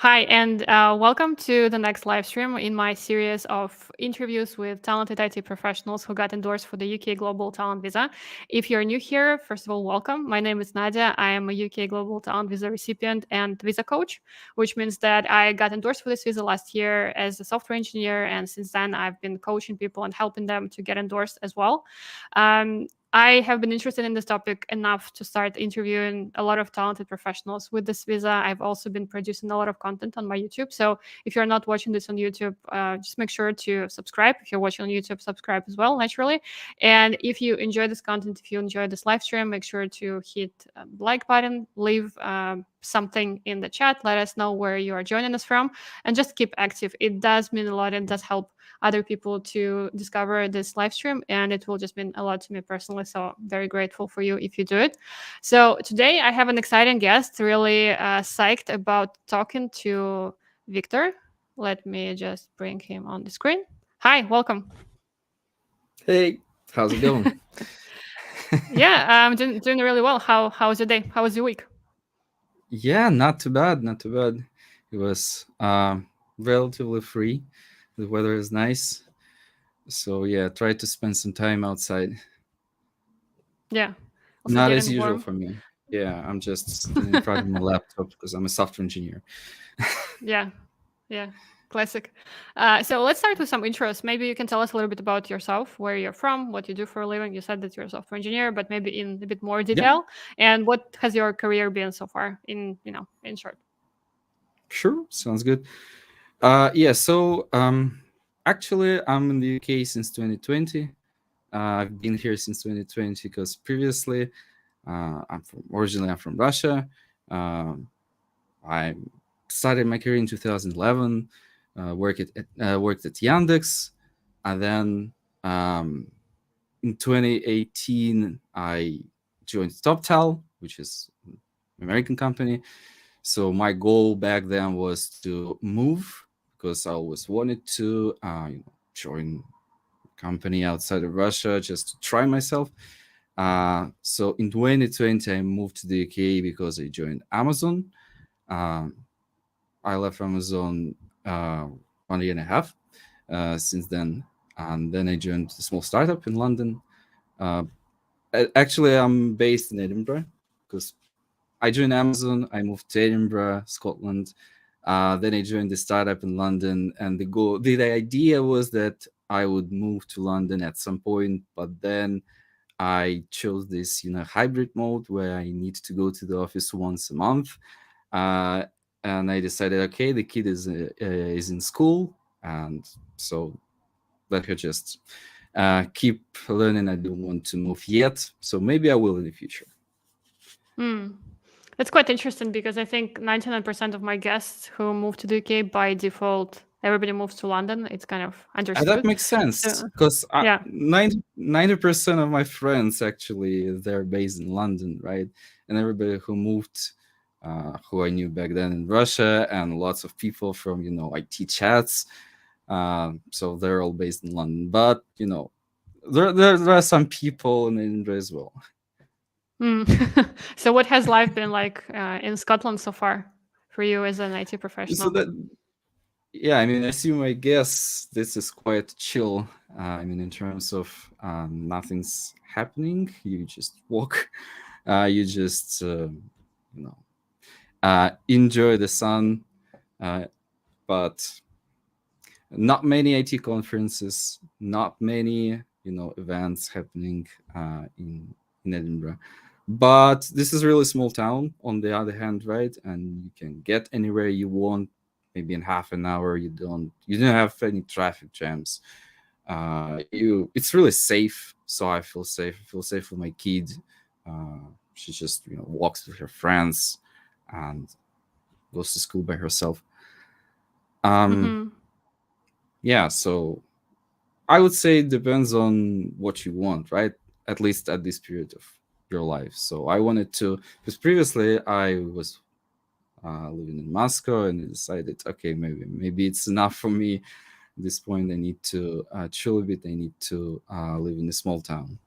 Hi, and welcome to the next live stream in my series of interviews with talented IT professionals who got endorsed for the UK Global Talent Visa. If you're new here, first of all, welcome. My name is Nadia. I am a UK Global Talent Visa recipient and visa coach, which means that I got endorsed for this visa last year as a software engineer. And since then, I've been coaching people and helping them to get endorsed as well. I have been interested in this topic enough to start interviewing a lot of talented professionals with this visa. I've also been producing a lot of content on my YouTube. So if you're not watching this on YouTube, just make sure to subscribe. If you're watching on YouTube, subscribe as well, naturally. And if you enjoy this content, if you enjoy this live stream, make sure to hit the like button, leave something in the chat, let us know where you are joining us from, and just keep active. It does mean a lot and does help other people to discover this live stream, and it will just mean a lot to me personally. So very grateful for you if you do it. So today I have an exciting guest, really psyched about talking to Viktor. Let me just bring him on the screen. Hi, welcome. Hey, how's it going? Yeah, I'm doing really well. How's your day? How was your week? Yeah, not too bad, not too bad. It was relatively free. The weather is nice. So yeah, try to spend some time outside. Yeah, also Not as getting usual warm. for me. Yeah, I'm just sitting in front of my laptop because I'm a software engineer. Yeah, yeah, classic. So let's start with some intros. Maybe you can tell us a little bit about yourself, where you're from, what you do for a living. You said that you're a software engineer, but maybe in a bit more Yeah, detail. And what has your career been so far? In short. sure, sounds good. Yeah, so actually I'm in the UK since 2020. I've been here since 2020 because previously I'm from Russia. Um, I started my career in 2011. Worked at Yandex, and then in 2018 I joined TopTal, which is an American company. So my goal back then was to move because I always wanted to, join a company outside of Russia just to try myself. So in 2020 I moved to the UK because I joined Amazon. Um, I left Amazon uh, 1 year and a half since then, and then I joined a small startup in London. Uh, Actually, I'm based in Edinburgh because I joined Amazon. I moved to Edinburgh, Scotland. Then I joined the startup in London, and the idea was that I would move to London at some point, but then I chose this, hybrid mode where I need to go to the office once a month. Uh, and I decided, okay, the kid is in school, and so let her just keep learning. I don't want to move yet, so maybe I will in the future. Hmm. That's quite interesting because I think 99% of my guests who move to the UK by default, everybody moves to London. It's kind of That understood. makes sense So because yeah. 90% of my friends actually they're based in London, right? And everybody who moved, who I knew back then in Russia, and lots of people from IT chats, so they're all based in London. But there are some people in India as well. Hmm. So what has life been like in Scotland so far for you as an IT So professional? that Yeah, I mean, I guess this is quite chill. I mean, in terms of nothing's happening, you just walk, you just you know enjoy the sun, uh, but not many IT conferences, not many events happening in Edinburgh. But this is really small town on the other hand, right? And you can get anywhere you want, maybe in half an hour. You don't have any traffic jams. You It's really safe, so I feel safe. I feel safe with my kid. She just walks with her friends and goes to school by herself. Um, Hmm. yeah, so I would say it depends on what you want, right? At least at this period of your life. So I wanted to, because previously I was living in Moscow, and I decided, okay, maybe it's enough for me. At this point, I need to chill a bit. I need to live in a small town.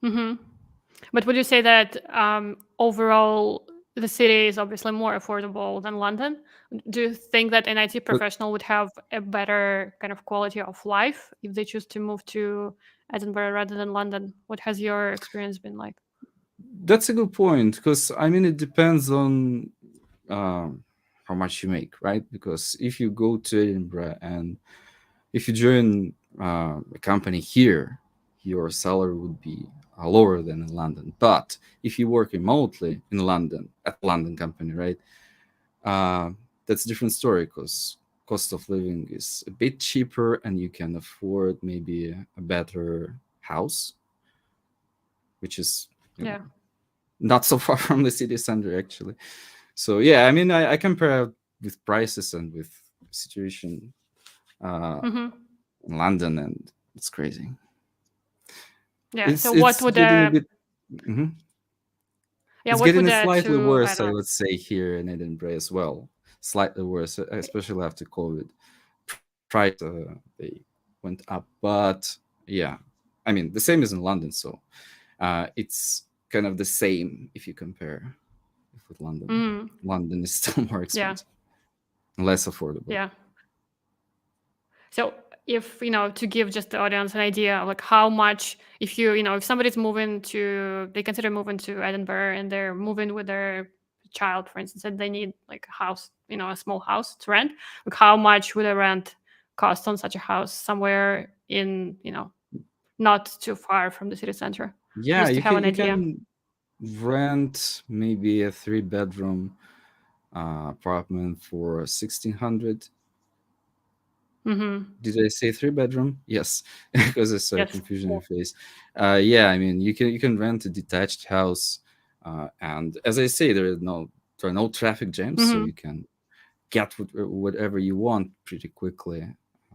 Hmm. But would you say that overall the city is obviously more affordable than London. Do you think that an IT But professional would have a better kind of quality of life if they choose to move to Edinburgh rather than London? What has your experience been like? that's a good point, because I mean it depends on how much you make, right? Because if you go to Edinburgh and if you join a company here, your salary would be lower than in London. But if you work remotely in London at a London company, right, uh, that's a different story, because cost of living is a bit cheaper and you can afford maybe a better house, which is, you know, Yeah. not so far from the city center actually. So yeah, I mean, I compare with prices and with situation uh, Mm-hmm. in London, and it's crazy. Yeah. It's So what it's would getting a bit. Mhm. yeah, It's what getting would a the slightly two, I worse, don't I know. would say, here in Edinburgh as well. Slightly worse, especially after COVID. Price they went up, but yeah, I mean the same as in London. So it's kind of the same if you compare with London. Mm, London is still more yeah. expensive, less affordable. Yeah. So if, to give just the audience an idea of like how much, if if somebody's moving to, they consider moving to Edinburgh and they're moving with their child, for instance, and they need like a house, a small house to rent, like how much would a rent cost on such a house somewhere in, not too far from the city center, Yeah, just to you have can an idea. rent maybe a 3 bedroom apartment for 1,600. Mm-hmm. Did I say 3 bedroom? Yes, because I saw a Yes. confusion in your face. Yeah, I mean you can rent a detached house, and as I say, there are no traffic jams, so Mm-hmm. you can get whatever you want pretty quickly.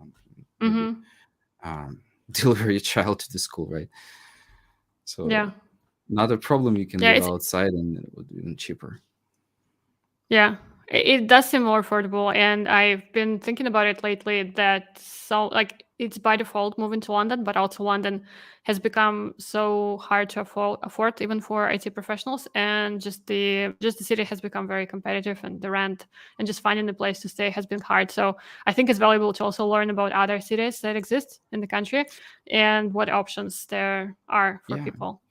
Um, Maybe Mm-hmm. um, deliver your child to the school, right? Yeah. So not a problem. You can Yeah. live It's outside, and it would be even cheaper. Yeah, it does seem more affordable, and I've been thinking about it lately. That so like it's by default moving to London, but also London has become so hard to afford even for IT professionals, and just the city has become very competitive, and the rent and just finding a place to stay has been hard. So I think it's valuable to also learn about other cities that exist in the country and what options there are for Yeah, people.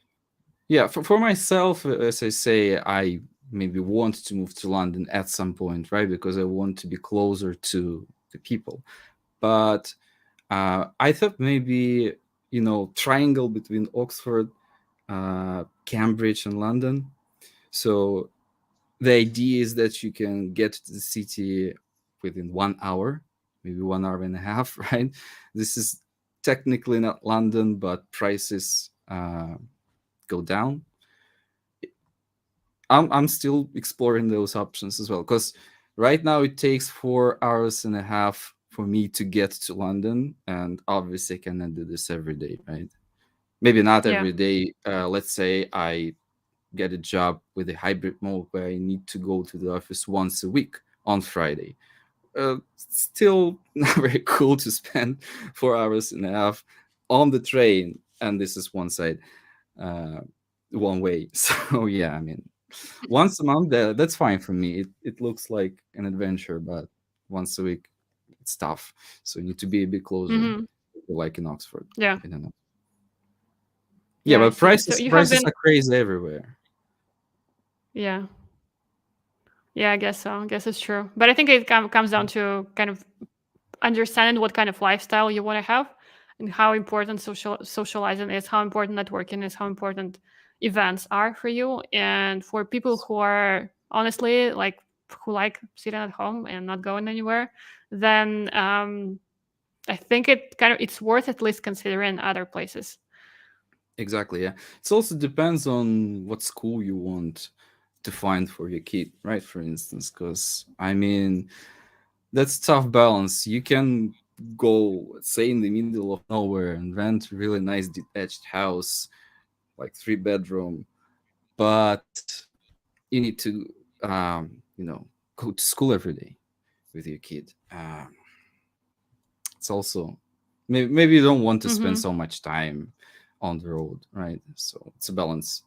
yeah. For myself, as I say, I maybe want to move to London at some point, right? Because I want to be closer to the people. But I thought maybe, triangle between Oxford, Cambridge, and London. So the idea is that you can get to the city within 1 hour, maybe 1 hour and a half, right? This is technically not London, but prices go down. I'm still exploring those options as well, because right now it takes 4 hours and a half for me to get to London, and obviously I cannot do this every day, right? Maybe not Yeah. every day. Let's say I get a job with a hybrid mode where I need to go to the office once a week on Friday. Still not very cool to spend 4 hours and a half on the train, and this is one side, uh, one way. So yeah, I mean, once a month, that's fine for me. It looks like an adventure, but once a week, it's tough. So you need to be a bit closer, Mm-hmm. like in Oxford. Yeah. I don't know. Yeah, Yeah, I but see. So prices you have prices been. are crazy everywhere. Yeah. Yeah, I guess so. I guess it's true. But I think it comes down to kind of understanding what kind of lifestyle you want to have and how important socializing is, how important networking is, how important events are for you. And for people who are honestly like who like sitting at home and not going anywhere, then I think it's worth at least considering other places. Exactly. Yeah. It also depends on what school you want to find for your kid, right? For instance, because I mean, that's tough balance. You can go, say, in the middle of nowhere and rent a really nice detached house, like 3 bedroom, but you need to, go to school every day with your kid. It's also maybe you don't want to spend Hmm. so much time on the road, right? So it's a balance.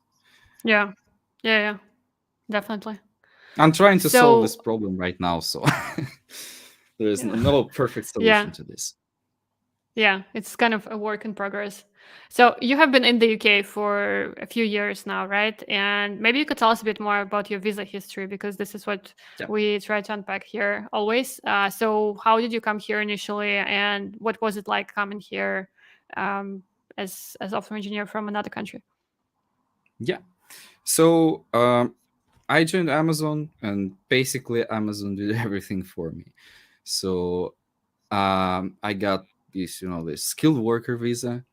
Yeah. Yeah. Yeah. Definitely. I'm trying to solve this So problem right now, so there is yeah, no perfect solution yeah, to this. yeah, it's kind of a work in progress. So you have been in the UK for a few years now, right? And maybe you could tell us a bit more about your visa history, because this is what Yeah. we try to unpack here always. So how did you come here initially, and what was it like coming here um, as software engineer from another country? Yeah. So I joined Amazon, and basically Amazon did everything for me. So I got this skilled worker visa.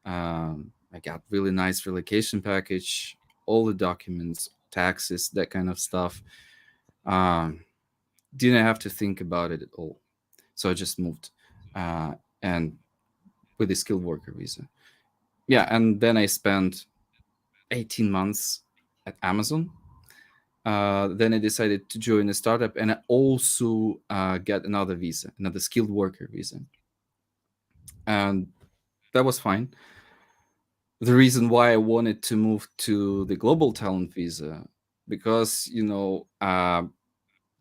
I got really nice relocation package, all the documents, taxes, that kind of stuff. Um, didn't have to think about it at all. So I just moved, uh, and with the skilled worker visa. Yeah, and then I spent 18 months at Amazon. Then I decided to join a startup, and I also got another visa, another skilled worker visa, and that was fine. The reason why I wanted to move to the global talent visa, because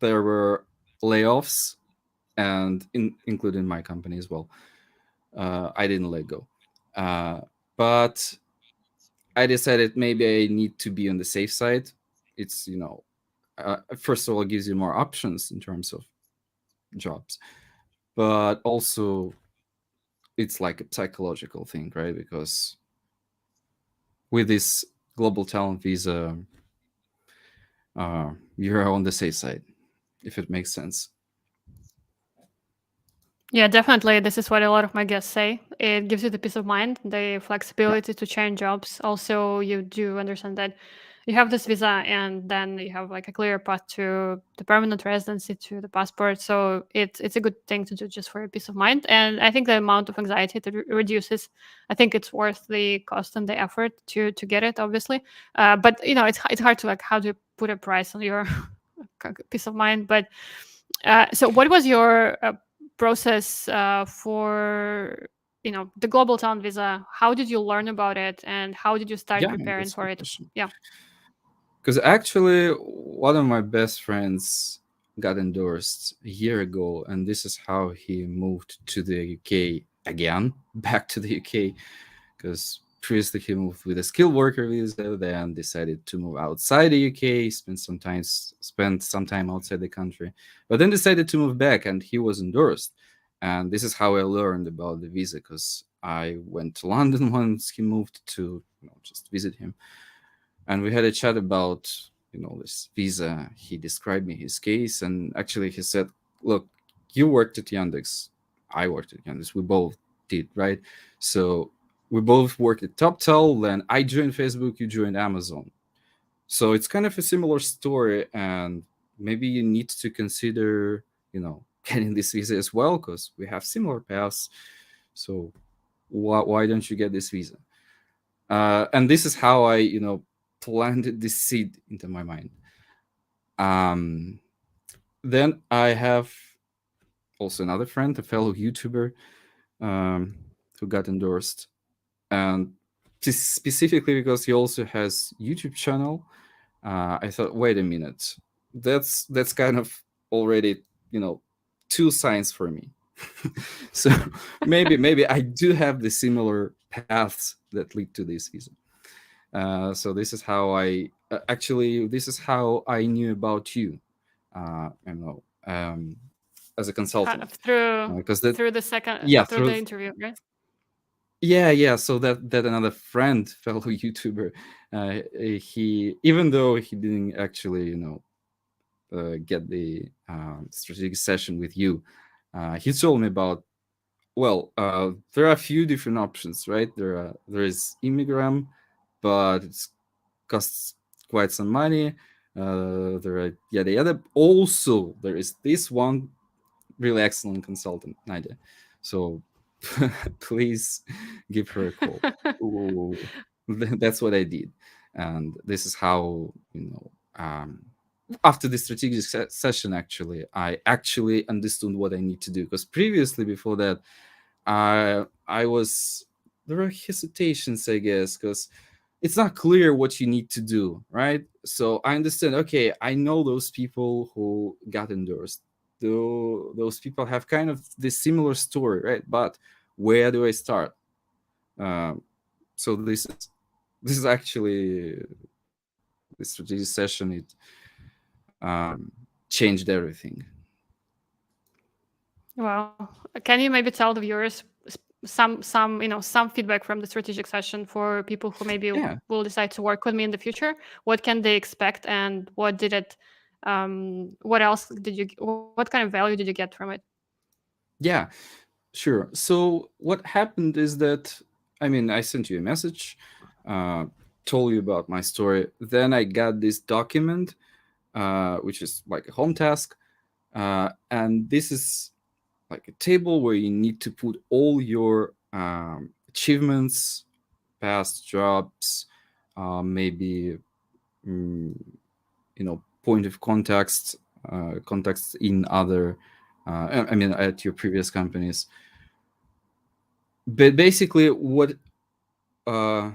there were layoffs, and including my company as well. I didn't let go, but I decided maybe I need to be on the safe side. It's first of all, it gives you more options in terms of jobs, but also it's like a psychological thing, right? Because with this global talent visa, you're on the safe side, if it makes sense. Yeah, definitely. This is what a lot of my guests say. It gives you the peace of mind, the Yeah, flexibility to change jobs. Also, you do understand that you have this visa, and then you have like a clear path to the permanent residency, to the passport. So it's a good thing to do just for your peace of mind. And I think the amount of anxiety that reduces, I think it's worth the cost and the effort to get it, obviously. But it's hard to, like, how do you put a price on your peace of mind? But so what was your process for the global talent visa? How did you learn about it, and how did you start yeah, preparing that's a for good it? question. Yeah. Because actually, one of my best friends got endorsed a year ago, and this is how he moved to the UK again, back to the UK. Because previously he moved with a skilled worker visa, then decided to move outside the UK, spent some time outside the country, but then decided to move back, and he was endorsed. And this is how I learned about the visa, because I went to London once he moved to just visit him, and we had a chat about this visa. He described me his case, and actually he said, "Look, you worked at Yandex, I worked at Yandex. We both did, right? So we both worked at TopTel. Then I joined Facebook, you joined Amazon. So it's kind of a similar story, and maybe you need to consider, getting this visa as well, because we have similar paths. So why don't you get this visa?" And this is how I, planted this seed into my mind. Um, then I have also another friend, a fellow YouTuber, um, who got endorsed, and specifically because he also has YouTube channel. I thought, wait a minute, that's kind of already, two signs for me. So maybe I do have the similar paths that lead to this visa. So this is how this is how I knew about you. As a Kind consultant, of because that through the second yeah through through the interview, right? yeah. So that another friend, fellow YouTuber, he, even though he didn't actually get the strategic session with you, he told me about, well, there are a few different options, right? There is Immigram, but it costs quite some money. There are yada yada. Also, there is this one really excellent consultant, Nadia. So please give her a call. Ooh, that's what I did, and this is how after the strategic session, actually, I actually understood what I need to do, because previously, before that, I was there were hesitations, I guess, because it's not clear what you need to do, right? So I understand, okay, I know those people who got endorsed. Though those people have kind of this similar story, right? But where do I start? Um, so this is actually this strategic session. It changed everything. Wow. Can you maybe tell the viewers some feedback from the strategic session for people who maybe Yeah, will decide to work with me in the future? What can they expect, and what did it? What else did you? What kind of value did you get from it? yeah, sure. So what happened is that, I mean, I sent you a message, uh, told you about my story. Then I got this document, which is like a home task, and this is like a table where you need to put all your achievements, past jobs, maybe mm, point of contacts in other, I mean, at your previous companies. But basically, uh,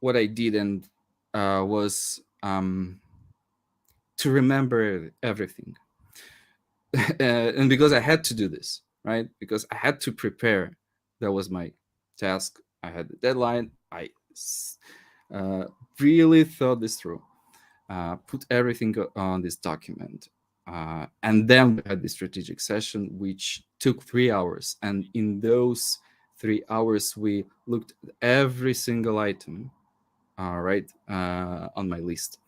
what I did and was to remember everything, and because I had to do this, right? Because I had to prepare. That was my task. I had the deadline. Uh, really thought this through. Put everything on this document. And then we had the strategic session, which took 3 hours. And in those 3 hours, we looked at every single item, right, on my list.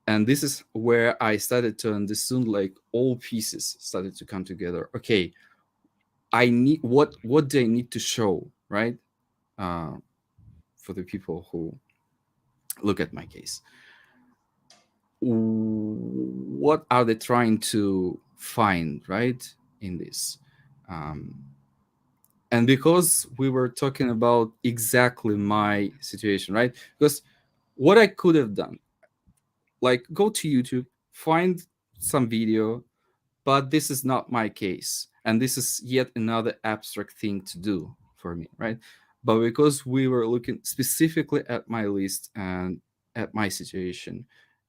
And this is where I started to understand, like, all pieces started to come together. Okay, I need what do I need to show, right? Uh, for the people who look at my case, what are they trying to find, right, in this? um, and because we were talking about exactly my situation, right? Because what I could have done, like, go to YouTube, find some video, but this is not my case, and this is yet another abstract thing to do for me, right? But because we were looking specifically at my list and at my situation,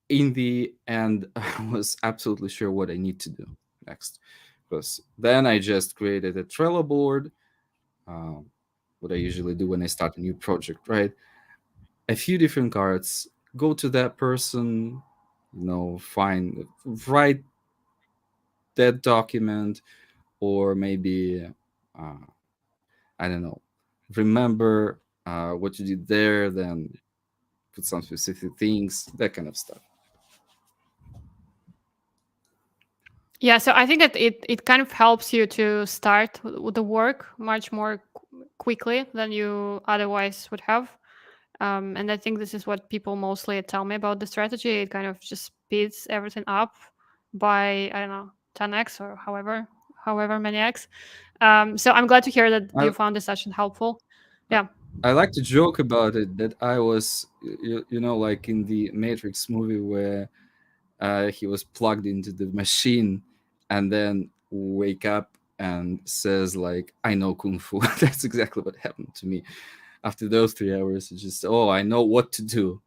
in the end, I was absolutely sure what I need to do next. Because then I just created a Trello board, um, what I usually do when I start a new project, right? A few different cards, go to that person, find, write that document, or maybe, uh, I don't know, remember what you did there, then put some specific things, that kind of stuff. Yeah, so I think that it kind of helps you to start with the work much more quickly than you otherwise would have. And I think this is what people mostly tell me about the strategy. It kind of just speeds everything up by, I don't know, 10x or however many x. So I'm glad to hear that I, you found this session helpful. I Yeah. I like to joke about it that I was, like in the Matrix movie where he was plugged into the machine and then wake up and says, like, I know kung fu. That's exactly what happened to me. After those 3 hours, it's just, oh, I know what to do.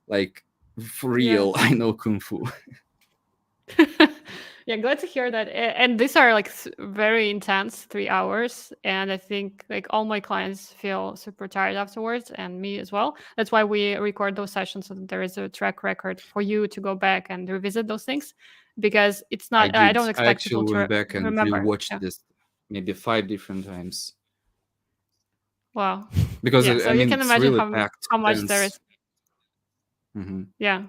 Like, for real, Yes. I know kung fu. Yeah, glad to hear that. And these are like very intense 3 hours, and I think like all my clients feel super tired afterwards, and me as well. That's why we record those sessions so that there is a track record for you to go back and revisit those things, because it's I not. I did. don't I expect people actually to went back and remember. rewatched Yeah. this maybe 5 different times, Wow. because Yeah. I So you mean can it's imagine really how packed, how much there dense. is. Hmm. Yeah.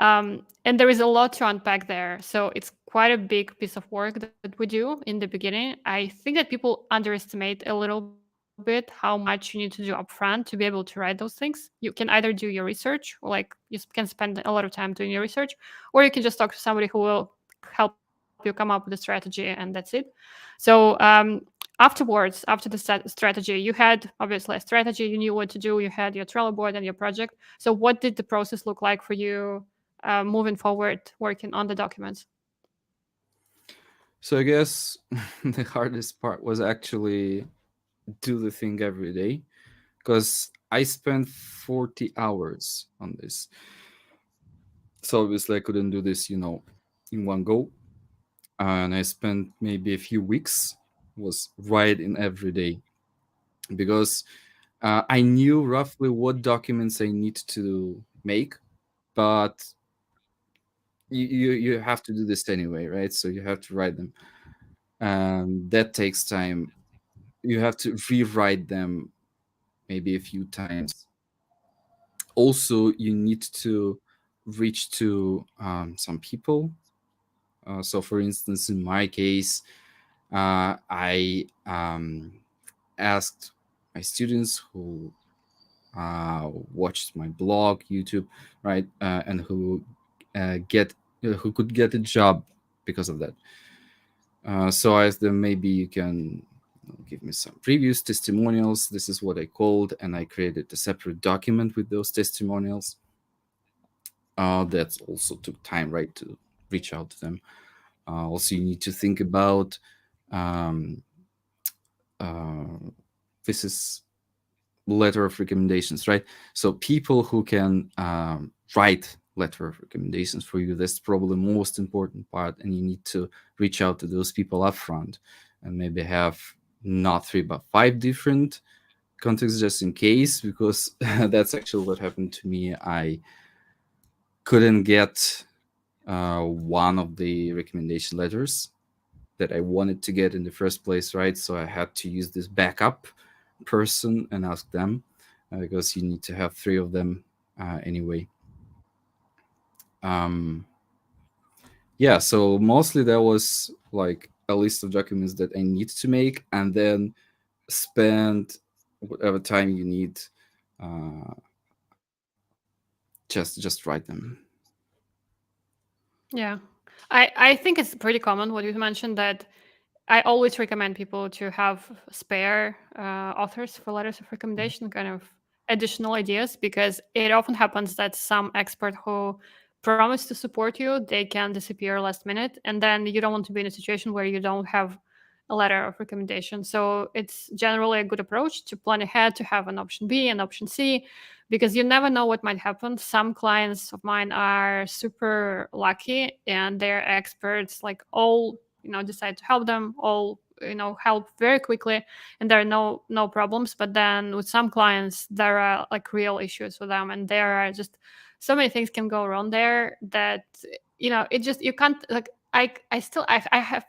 And there is a lot to unpack there. So it's quite a big piece of work that we do in the beginning. I think that people underestimate a little bit how much you need to do upfront to be able to write those things. You can either do your research, or like can spend a lot of time doing your research, or you can just talk to somebody who will help you come up with a strategy, and that's it. So afterwards, after the strategy, you had obviously a strategy, you knew what to do, you had your Trello board and your project. So what did the process look like for you moving forward working on the documents? So I guess the hardest part was actually do the thing every day, because I spent 40 hours on this. So obviously I couldn't do this, in one go. And I spent maybe a few weeks was writing every day because I knew roughly what documents I need to make, but you have to do this anyway, right? So you have to write them, and that takes time. You have to rewrite them maybe a few times. Also, you need to reach to some people. So, for instance, in my case, I asked my students who watched my blog, YouTube, right, and get who could get a job because of that. So I asked them, maybe you can give me some previous testimonials. This is what I called, and I created a separate document with those testimonials. That also took time, right, to reach out to them. Also, you need to think about um, uh, this is letter of recommendations, right? So people who can write letter of recommendations for you, that's probably the most important part, and you need to reach out to those people up front and maybe have not three but five different contacts just in case, because that's actually what happened to me. I couldn't get one of the recommendation letters that I wanted to get in the first place, right? So I had to use this backup person and ask them, because you need to have three of them anyway. Um, yeah, so mostly that was like a list of documents that I need to make, and then spend whatever time you need, uh, just write them. Yeah. I think it's pretty common what you mentioned that I always recommend people to have spare authors for letters of recommendation, kind of additional ideas, because it often happens that some expert who promise to support you, they can disappear last minute, and then you don't want to be in a situation where you don't have a letter of recommendation. So it's generally a good approach to plan ahead, to have an option B and option C, because you never know what might happen. Some clients of mine are super lucky and they're experts, like all decide to help them, all help very quickly, and there are no problems. But then with some clients there are like real issues with them, and there are just so many things can go wrong there that it just you can't like I still I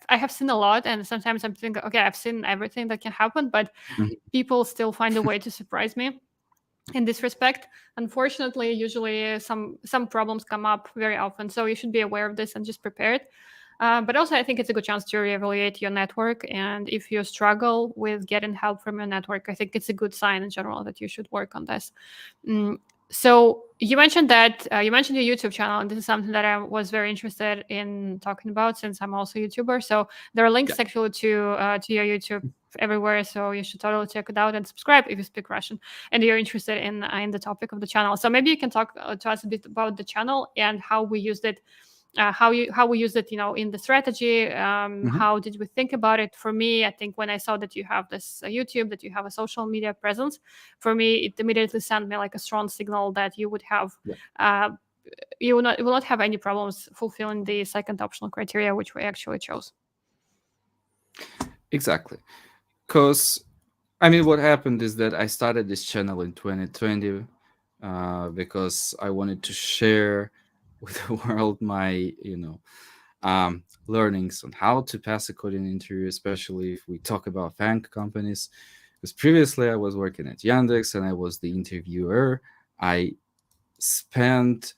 have seen a lot, and sometimes I'm thinking, okay, I've seen everything that can happen, but Mhm. people still find a way to surprise me in this respect. Unfortunately, usually some problems come up very often, so you should be aware of this and just prepared. But also, I think it's a good chance to reevaluate your network, and if you struggle with getting help from your network, I think it's a good sign in general that you should work on this. Mm, so you mentioned that you mentioned your YouTube channel, and this is something that I was very interested in talking about since I'm also a YouTuber. So there are Yeah. links actually to your YouTube everywhere, so you should totally check it out and subscribe if you speak Russian and you're interested in the topic of the channel. So maybe you can talk to us a bit about the channel and how we used it, how we used it, in the strategy. Mhm. How did we think about it? For me, I think when I saw that you have this YouTube, that you have a social media presence, for me it immediately sent me like a strong signal that you would have. Yeah. Uh, you will not have any problems fulfilling the second optional criteria, which we actually chose. Exactly. Because, I mean, what happened is that I started this channel in 2020 because I wanted to share with the world my, learnings on how to pass a coding interview, especially if we talk about FAANG companies. Because previously I was working at Yandex and I was the interviewer. I spent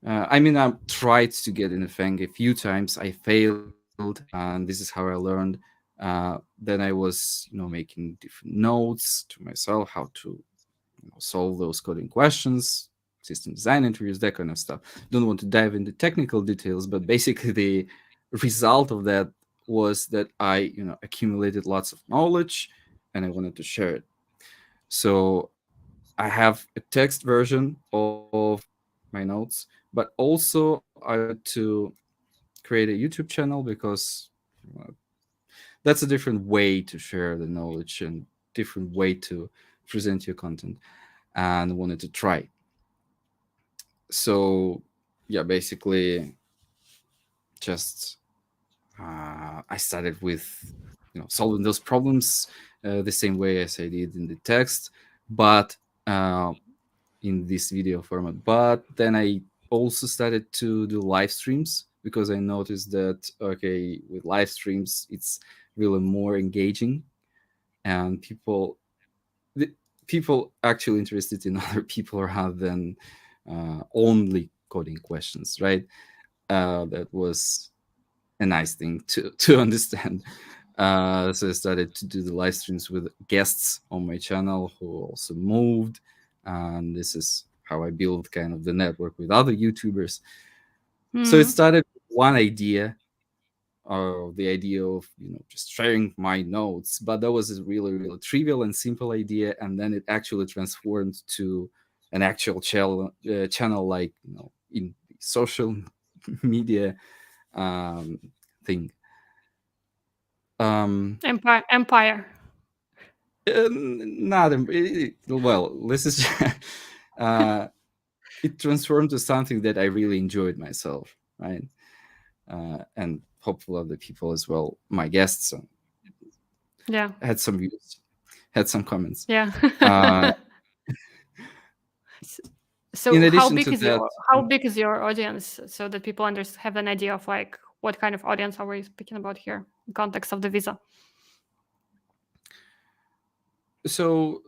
I mean, I tried to get in a FANG a few times. I failed, and this is how I learned. Then I was, making different notes to myself how to, solve those coding questions, system design interviews, that kind of stuff. Don't want to dive into technical details, but basically the result of that was that I, accumulated lots of knowledge, and I wanted to share it. So I have a text version of my notes, but also I wanted to create a YouTube channel because uh, that's a different way to share the knowledge and different way to present your content. and wanted to try. So yeah, basically just I started with solving those problems the same way as I did in the text, but uh, in this video format. But then I also started to do live streams because I noticed that okay, with live streams it's really more engaging, and the, people actually interested in other people rather than only coding questions, right? That was a nice thing to understand. So I started to do the live streams with guests on my channel who also moved, and this is how I built kind of the network with other YouTubers. So it Mm. started with one idea, the idea of just sharing my notes, but that was a really really trivial and simple idea, and then it actually transformed to an actual channel like in social media um, thing. Um, Empire. not well. This is uh, it transformed to something that I really enjoyed myself, right? And hopefully other people as well. My guests Yeah. had some views, had some comments. Yeah. Uh, S- in So addition to that, how big is your audience so that people have an idea of like what kind of audience are we speaking about here in context of the visa? so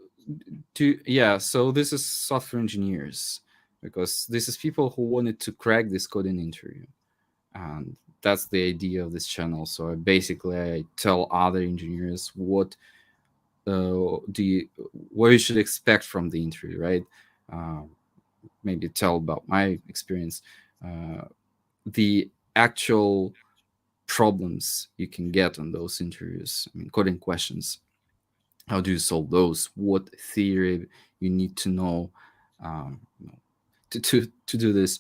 so this is software engineers because this is people who wanted to crack this coding interview, and that's the idea of this channel. So I tell other engineers what you should expect from the interview, right? uh, Maybe tell about my experience, uh, the actual problems you can get on those interviews. I mean, coding questions, how do you solve those, what theory you need to know, um, to do this,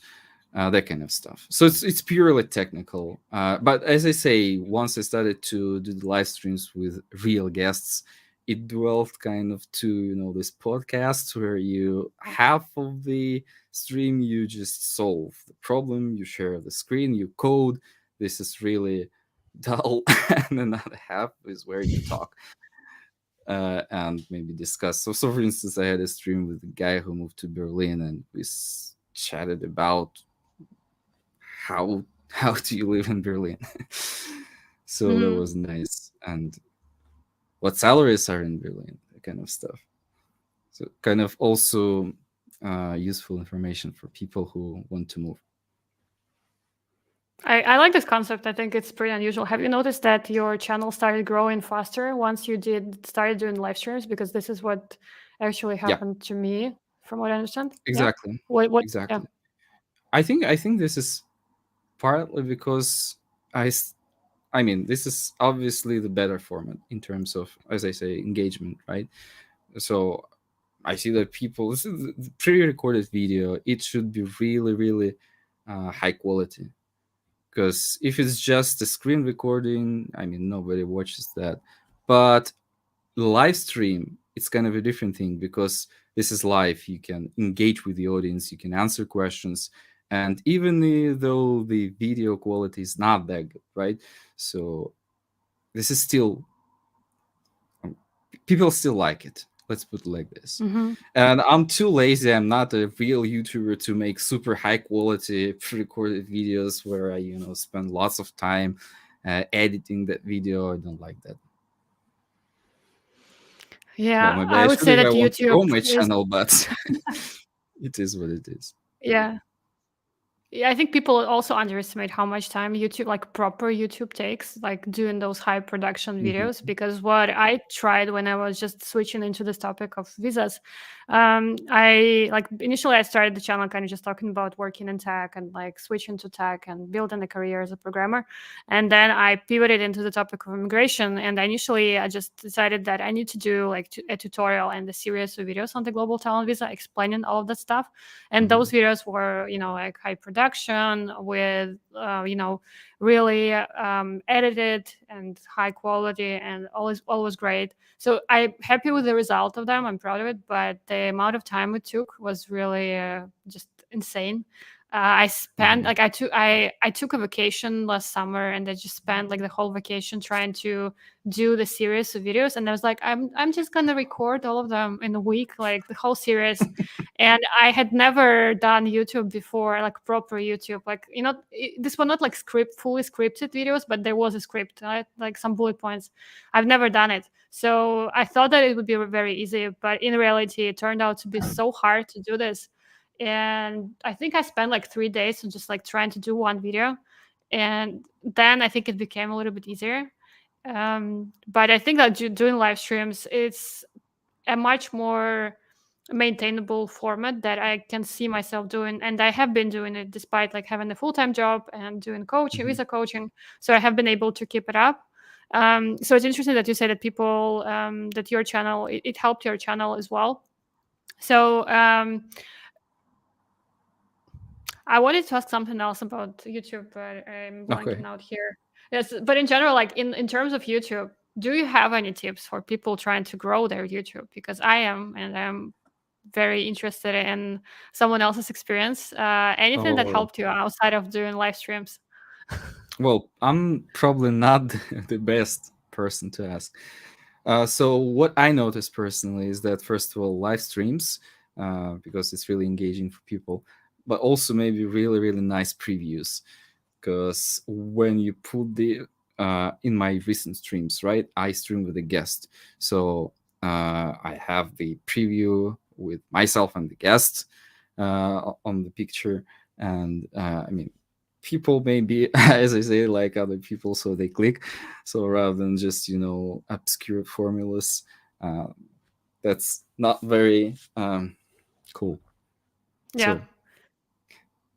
that kind of stuff. So it's purely technical. But as I say, once I started to do the live streams with real guests, it dwelled kind of to this podcast where you half of the stream you just solve the problem, you share the screen, you code. This is really dull, and another half is where you talk and maybe discuss. So for instance, I had a stream with a guy who moved to Berlin, and we chatted about how do you live in Berlin. So that Hmm. was nice, and what salaries are in Berlin, that kind of stuff. So kind of also useful information for people who want to move. I like this concept. I think it's pretty unusual. Have you noticed that your channel started growing faster once you started doing live streams? Because this is what actually Yeah, happened to me, from what I understand. Yeah. exactly, What? Yeah. exactly. I think this is partly because I s- I mean, this is obviously the better format in terms of, as I say, engagement, right? So I see that people, this is the pre-recorded video, it should be really, really high quality. Because if it's just a screen recording, I mean, nobody watches that. But the live stream, it's kind of a different thing because this is live. You can engage with the audience, you can answer questions, and even though the video quality is not that good, right? So this is still people still like it. Let's put it like this. Hmm. And I'm too lazy. I'm not a real YouTuber to make super high quality pre-recorded videos where I, spend lots of time editing that video. I don't like that. Well, Yeah, maybe I I would should say if I that want to YouTube grow my is. channel, but it is what it is. Yeah. Yeah, I think people also underestimate how much time YouTube, like proper YouTube, takes, like doing those high production videos. Mhm. Because what I tried when I was just switching into this topic of visas, I like initially I started the channel kind of just talking about working in tech and like switching to tech and building a career as a programmer, and then I pivoted into the topic of immigration. And initially, I just decided that I need to do like a tutorial and a series of videos on the global talent visa, explaining all of that stuff. And those Mhm. videos were like high production production with really edited and high quality and always great. So I'm happy with the result of them. I'm proud of it, but the amount of time it took was really just insane. I spent Mhm. like I took a vacation last summer, and I just spent like the whole vacation trying to do the series of videos. And I was like, I'm just gonna record all of them in a week, like the whole series. And I had never done YouTube before, like proper YouTube. Like this were not like fully scripted videos, but there was a script, right? Like some bullet points. I've never done it, so I thought that it would be very easy, but in reality, it turned out to be so hard to do this. And I think I spent like 3 days on just like trying to do one video, and then I think it became a little bit easier. But I think that doing live streams, it's a much more maintainable format that I can see myself doing, and I have been doing it despite like having a full-time job and doing coaching, Mhm. visa coaching. So I have been able to keep it up. So it's interesting that you say that people that your channel, it helped your channel as well. So I wanted to ask something else about YouTube, but I'm blanking Okay. out here. Yes, but in general, like in terms of YouTube, do you have any tips for people trying to grow their YouTube? Because I am, and I'm very interested in someone else's experience. Anything that Oh, helped you outside of doing live streams? well, I'm probably not the best person to ask. So what I noticed personally is that first of all, live streams, because it's really engaging for people, but also maybe really really nice previews. Because when you put the in my recent streams, right, I stream with a guest, so I have the preview with myself and the guest on the picture, and I mean, people may be as I say like other people, so they click. So rather than just obscure formulas, uh, that's not very cool. Yeah, So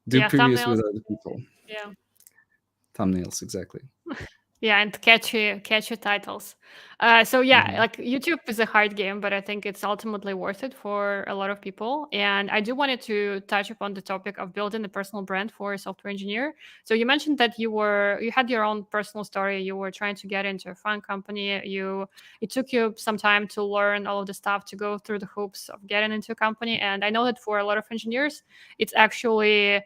do yeah, previews thumbnails. with other people, Yeah. thumbnails exactly. Yeah, and catchy titles. So yeah, Hmm. like YouTube is a hard game, but I think it's ultimately worth it for a lot of people. And I do wanted to touch upon the topic of building a personal brand for a software engineer. So you mentioned that you had your own personal story. You were trying to get into a fun company. It took you some time to learn all of the stuff, to go through the hoops of getting into a company. And I know that for a lot of engineers, it's actually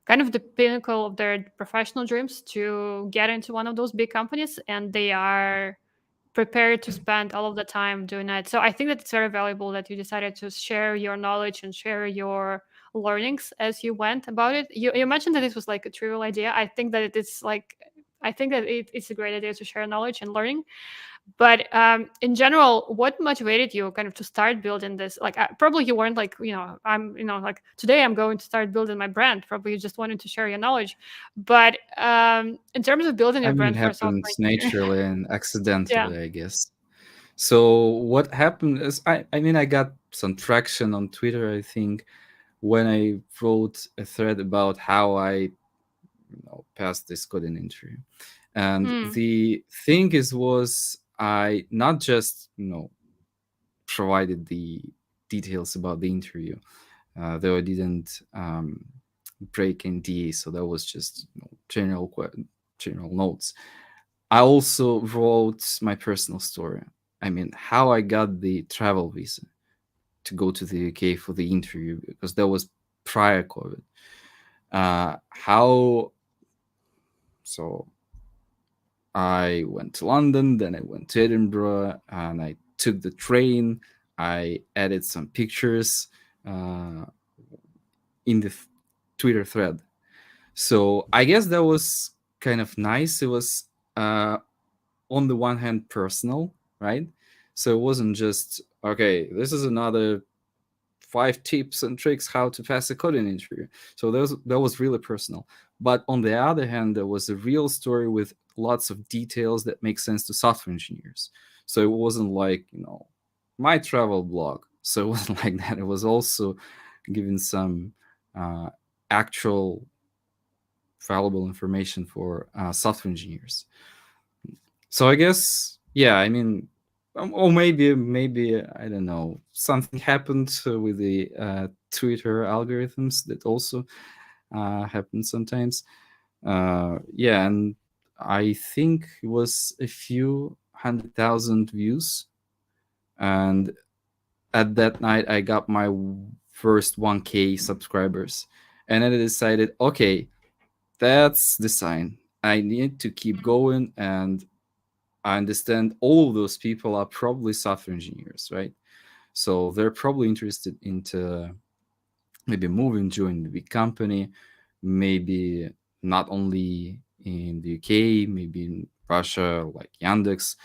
kind of the pinnacle of their professional dreams to get into one of those big companies, and they are prepared to spend all of the time doing that. So I think that it's very valuable that you decided to share your knowledge and share your learnings as you went about it. You mentioned that this was like a trivial idea. I think that it is like I think that it's a great idea to share knowledge and learning. But in general, what motivated you kind of to start building this? Like, probably you weren't like, like today I'm going to start building my brand. Probably you just wanted to share your knowledge. But in terms of building I your mean, it brand for a software happens engineer, naturally and yeah. accidentally, I guess. So what happened is, I mean, I got some traction on Twitter, I think, when I wrote a thread about how I passed this coding interview. And Mm, the thing is, was I not just provided the details about the interview, though I didn't break NDA, so that was just general notes. I also wrote my personal story. I mean, how I got the travel visa to go to the UK for the interview, because that was prior COVID. How so I went to London, then I went to Edinburgh, and I took the train. I added some pictures uh, in the Twitter thread. So I guess that was kind of nice. It was on the one hand personal, right? So it wasn't just okay. This is another 5 tips and tricks how to pass a coding interview. So that was really personal. But on the other hand, there was a real story with lots of details that make sense to software engineers. So it wasn't like my travel blog. So it wasn't like that. It was also giving some uh, actual valuable information for software engineers. So I guess, yeah, I mean, or maybe I don't know, something happened with the Twitter algorithms that also happens sometimes. Yeah, and I think it was a few 100,000 views, and at that night I got my first 1K subscribers, and then I decided, okay, that's the sign. I need to keep going, and I understand all of those people are probably software engineers, right? So they're probably interested into maybe moving, join the big company, maybe not only in the UK, maybe in Russia, like Yandex.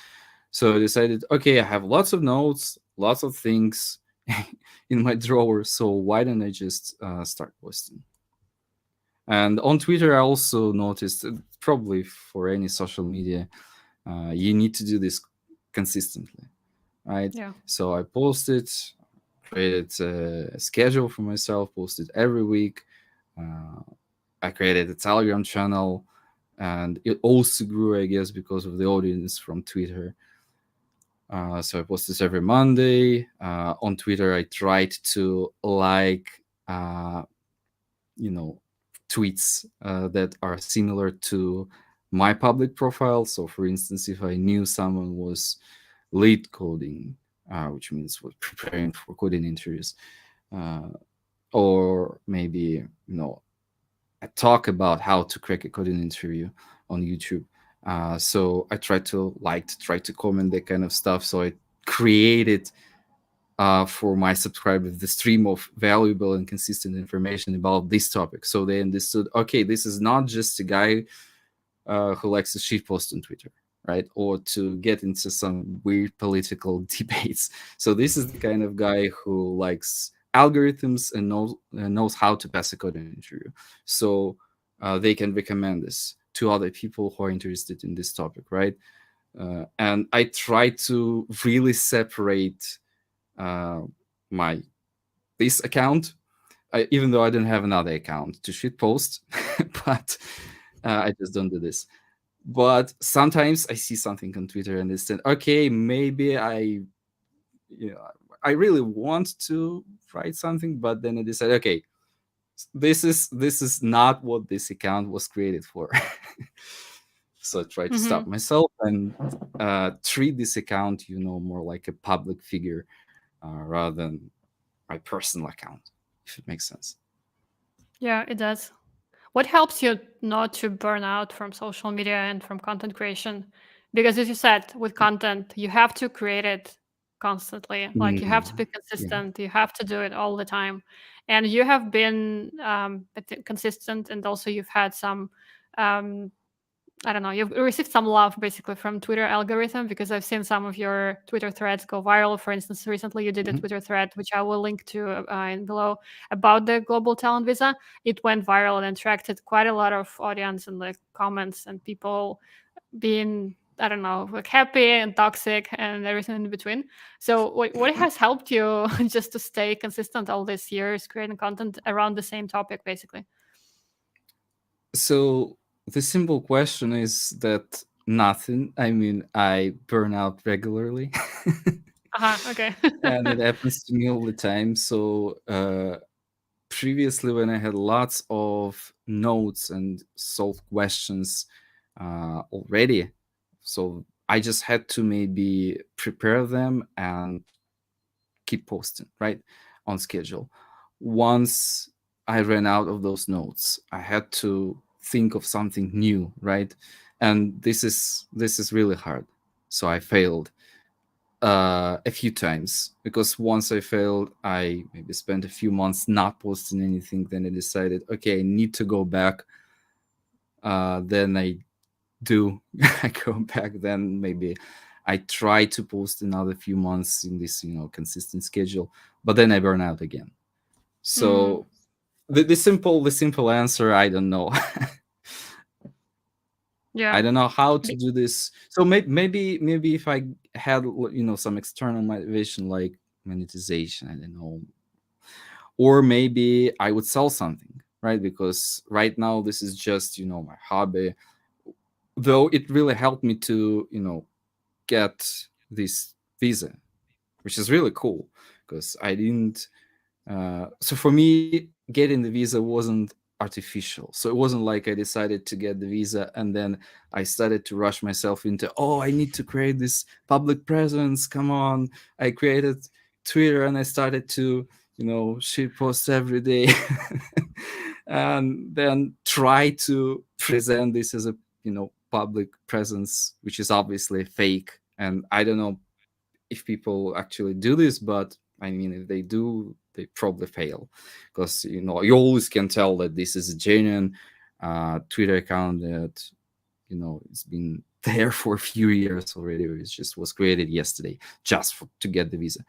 So I decided, okay, I have lots of notes, lots of things in my drawer. So why don't I just start posting? And on Twitter, I also noticed, probably for any social media, you need to do this consistently, right? Yeah. So I posted, created a schedule for myself, posted every week. Uh, I created a Telegram channel, and it also grew, I guess, because of the audience from Twitter. So I post this every Monday. On Twitter, I tried to uh, you know, tweets that are similar to my public profile. So, for instance, if I knew someone was lead coding, which means was preparing for coding interviews, uh, or maybe I talk about how to crack a coding interview on YouTube. So I try to comment that kind of stuff. So I created for my subscribers the stream of valuable and consistent information about this topic. So they understood, okay, this is not just a guy who likes to shitpost on Twitter, right? Or to get into some weird political debates. So this is the kind of guy who likes algorithms and knows how to pass a coding interview. So they can recommend this to other people who are interested in this topic, right? And I try to really separate uh, my this account, even though I didn't have another account to shitpost, but I just don't do this. But sometimes I see something on Twitter and it's okay, maybe you know, I really want to write something, but then I decide, okay, this is not what this account was created for. So I try to Mm-hmm. stop myself and treat this account, more like a public figure rather than my personal account, if it makes sense. Yeah, it does. What helps you not to burn out from social media and from content creation? Because as you said, with content, you have to create it constantly. Like you have to be Yeah. consistent. You have to do it all the time. And you have been I think, consistent, and also you've had some um, I don't know, you've received some love basically from Twitter algorithm because I've seen some of your Twitter threads go viral. For instance, recently you did a Mhm. Twitter thread, which I will link to in below, about the global talent visa. It went viral and attracted quite a lot of audience and like comments and people being, I don't know, like happy and toxic and everything in between. So what has helped you just to stay consistent all these years creating content around the same topic basically? So the simple question is that nothing. I mean, I burn out regularly, Uh-huh, okay. and it happens to me all the time. So previously, when I had lots of notes and solved questions already, so I just had to maybe prepare them and keep posting, right, on schedule. Once I ran out of those notes, I had to think of something new, right? And this is really hard. So I failed a few times, because once I failed, I maybe spent a few months not posting anything. Then I decided, okay, I need to go back. Then I do. I go back. Then maybe I try to post another few months in this, consistent schedule. But then I burn out again. Mm, So the simple answer, I don't know. I yeah. don't know how to do this. So maybe if I had some external motivation like monetization, I don't know, or maybe I would sell something, right? Because right now this is just my hobby. Though it really helped me to get this visa, which is really cool, because I didn't. So for me, getting the visa wasn't artificial. So it wasn't like I decided to get the visa and then I started to rush myself into, oh, I need to create this public presence. Come on. I created Twitter and I started to, shit post every day and then try to present this as a, public presence, which is obviously fake. And I don't know if people actually do this, but I mean, if they do, they probably fail, because you always can tell that this is a genuine Twitter account that it's been there for a few years already. It just was created yesterday just to get the visa.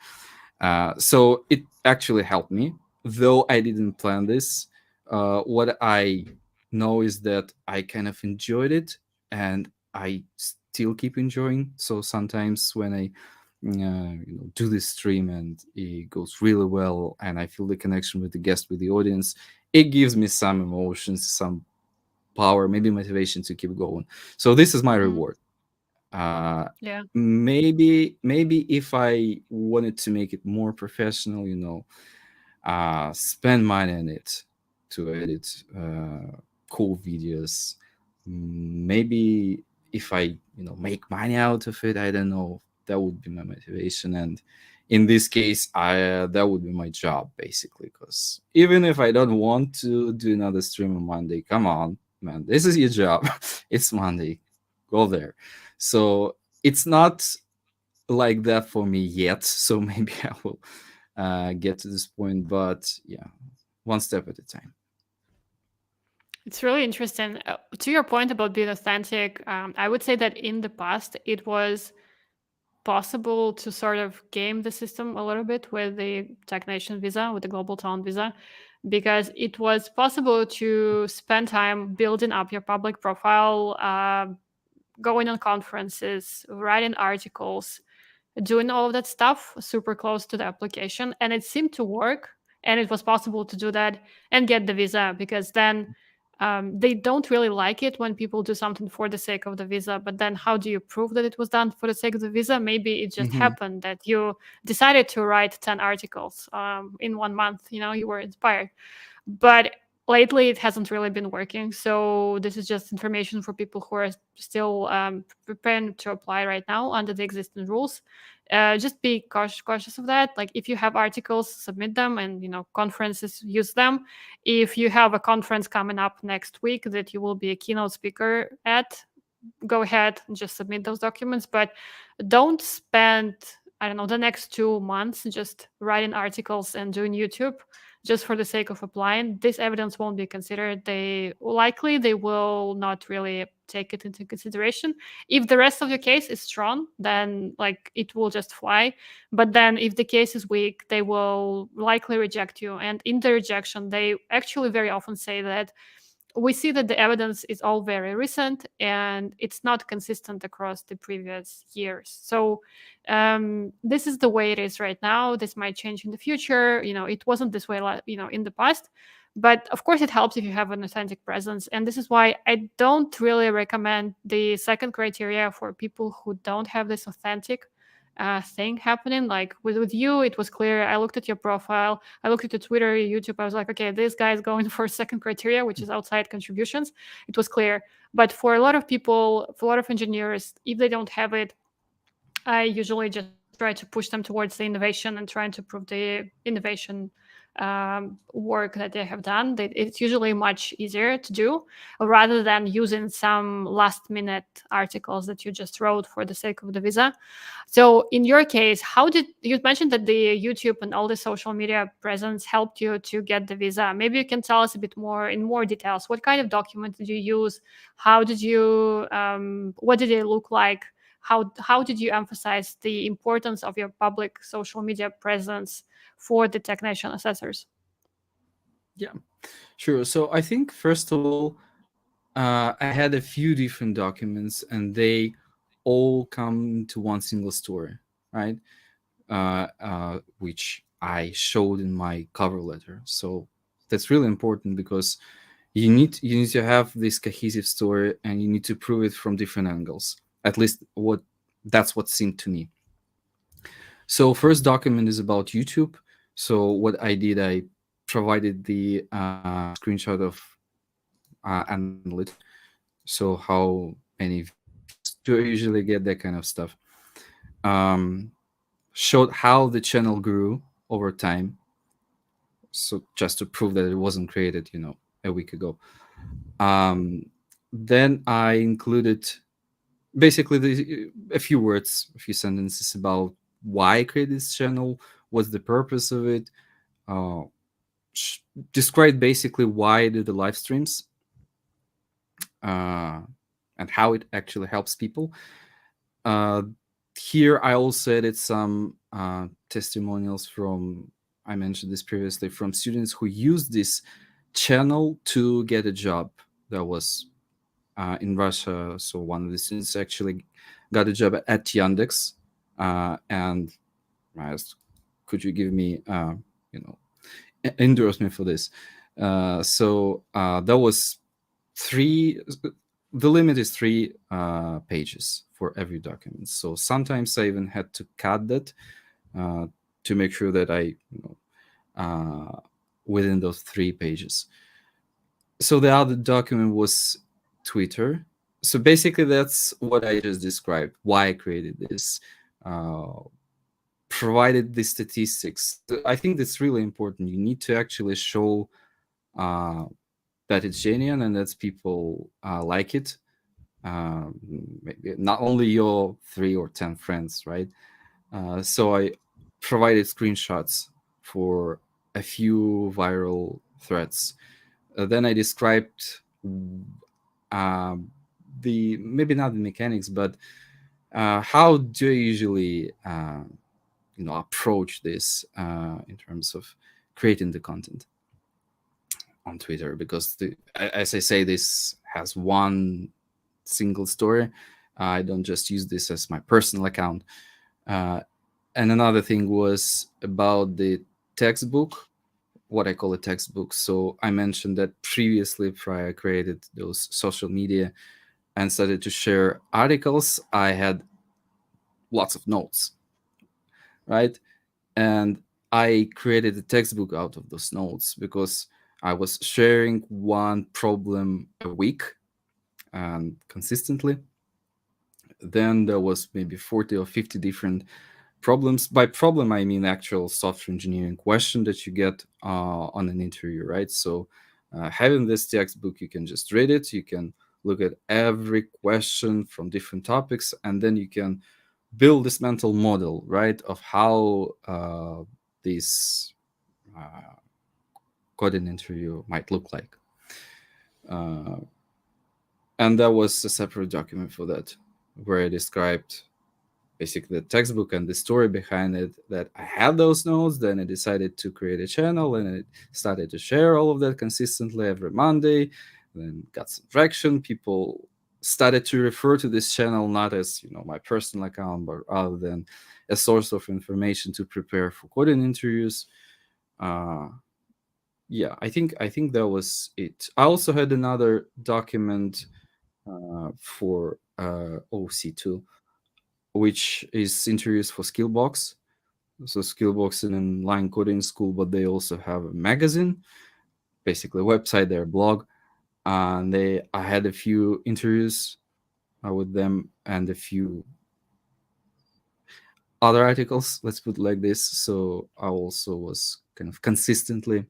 So it actually helped me, though I didn't plan this. What I know is that I kind of enjoyed it, and I still keep enjoying. So sometimes when I do this stream and it goes really well, and I feel the connection with the guest, with the audience, it gives me some emotions, some power, maybe motivation to keep going. So this is my Mm, reward. uh yeah. maybe if I wanted to make it more professional, spend money on it to edit cool videos. Maybe if I make money out of it, I don't know, that would be my motivation. And in this case, I that would be my job basically, because even if I don't want to do another stream on Monday, come on, man, this is your job. It's Monday, go there. So it's not like that for me yet. So maybe I will get to this point, but yeah, one step at a time. It's really interesting. To your point about being authentic, I would say that in the past it was possible to sort of game the system a little bit with the Tech Nation visa, with the Global Talent visa, because it was possible to spend time building up your public profile, going on conferences, writing articles, doing all of that stuff super close to the application, and it seemed to work, and it was possible to do that and get the visa, because then they don't really like it when people do something for the sake of the visa. But then how do you prove that it was done for the sake of the visa? Maybe it just Hmm. happened that you decided to write 10 articles in 1 month, you were inspired. But lately it hasn't really been working, so this is just information for people who are still preparing to apply right now under the existing rules. Just be cautious of that. Like, if you have articles, submit them, and conferences, use them. If you have a conference coming up next week that you will be a keynote speaker at, go ahead and just submit those documents. But don't spend, I don't know, the next 2 months just writing articles and doing YouTube just for the sake of applying. This evidence won't be considered. They will not really take it into consideration. If the rest of your case is strong, then like it will just fly. But then if the case is weak, they will likely reject you. And in the rejection, they actually very often say that we see that the evidence is all very recent and it's not consistent across the previous years. So this is the way it is right now. This might change in the future. It wasn't this way, in the past. But of course, it helps if you have an authentic presence. And this is why I don't really recommend the second criteria for people who don't have this authentic thing happening. Like with you, it was clear. I looked at your profile, I looked at your Twitter, your YouTube. I was like, okay, this guy is going for second criteria, which is outside contributions. It was clear. But for a lot of people, for a lot of engineers, if they don't have it, I usually just try to push them towards the innovation and trying to prove the innovation work that they have done. It's usually much easier to do rather than using some last minute articles that you just wrote for the sake of the visa. So in your case, how did you mentioned that the YouTube and all the social media presence helped you to get the visa? Maybe you can tell us a bit more in more details. What kind of document did you use? How did you what did it look like? How did you emphasize the importance of your public social media presence for the technician assessors? Yeah, sure. So I think first of all, I had a few different documents, and they all come to one single story, right? Which I showed in my cover letter. So that's really important, because you need to have this cohesive story, and you need to prove it from different angles. At least that's what seemed to me. So first document is about YouTube. So what I did, I provided the screenshot of analytics, so how many views do I usually get, that kind of stuff. Um, Showed how the channel grew over time, so just to prove that it wasn't created, a week ago. Um, then I included basically a few words, a few sentences about why I created this channel, what's the purpose of it, uh, sh- describe basically why I do the live streams, uh, and how it actually helps people. Uh, Here, I also added some testimonials from, I mentioned this previously, from students who used this channel to get a job that was in Russia. So one of the students actually got a job at Yandex, and I asked, "Could you give me, you know, endorsement for this?" That was three. The limit is three pages for every document. So sometimes I even had to cut that uh, to make sure that within those 3 pages. So the other document was Twitter. So basically, that's what I just described. Why I created this, uh, provided the statistics. I think that's really important. You need to actually show uh, that it's genuine and that people like it. Maybe not only your 3 or 10 friends, right? So I provided screenshots for a few viral threads. Then I described um, the maybe not the mechanics, but how do I usually approach this in terms of creating the content on Twitter? Because as I say, this has one single story. I don't just use this as my personal account. Uh, and another thing was about the textbook, what I call a textbook. So I mentioned that previously, prior I created those social media and started to share articles, I had lots of notes, right? And I created a textbook out of those notes because I was sharing one problem a week and consistently. Then there was maybe 40 or 50 different problems. By problem, I mean actual software engineering question that you get on an interview, right? So having this textbook, you can just read it, you can look at every question from different topics, and then you can build this mental model, right, of how this uh, coding interview might look like. Uh, and there was a separate document for that where I described basically the textbook and the story behind it, that I had those notes. Then I decided to create a channel and I started to share all of that consistently every Monday. Then got some traction. People started to refer to this channel not as my personal account, but rather than a source of information to prepare for coding interviews. Uh, yeah, I think that was it. I also had another document for OC2, which is interviews for Skillbox. So Skillbox is an online coding school, but they also have a magazine, basically a website, their blog. And I had a few interviews with them and a few other articles, let's put it like this. So I also was kind of consistently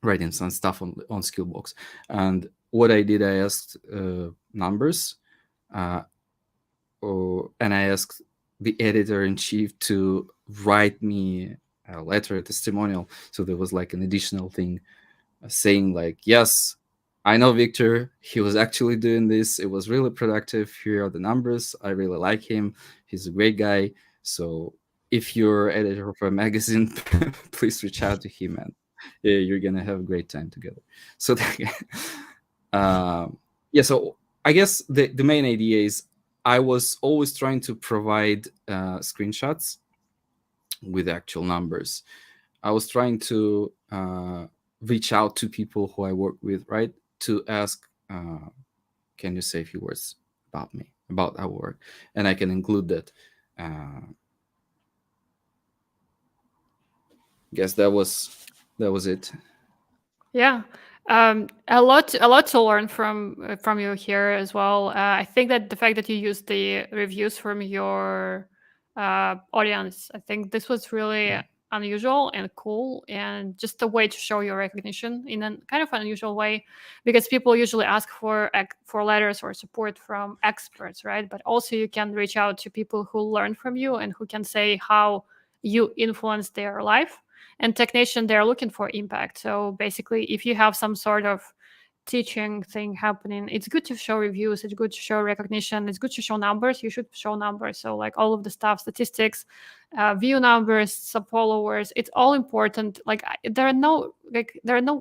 writing some stuff on Skillbox. And what I did, I asked numbers, uh, and I asked the editor in chief to write me a letter, a testimonial. So there was like an additional thing saying like, yes, I know Viktor. He was actually doing this. It was really productive. Here are the numbers. I really like him. He's a great guy. So if you're editor of a magazine, please reach out to him, and you're gonna have a great time together. So, yeah. So I guess the main idea is I was always trying to provide screenshots with actual numbers. I was trying to reach out to people who I work with, right, to ask, can you say a few words about me, about our work, and I can include that. Guess that was it. Yeah. A lot to learn from you here as well. I think that the fact that you used the reviews from your audience, I think this was really unusual and cool, and just a way to show your recognition in a kind of unusual way, because people usually ask for letters or support from experts, right? But also you can reach out to people who learn from you and who can say how you influence their life. And technician, they're looking for impact. So basically, if you have some sort of teaching thing happening, it's good to show reviews, it's good to show recognition, it's good to show numbers. You should show numbers. So like all of the stuff, statistics, view numbers, sub followers, it's all important. Like there are no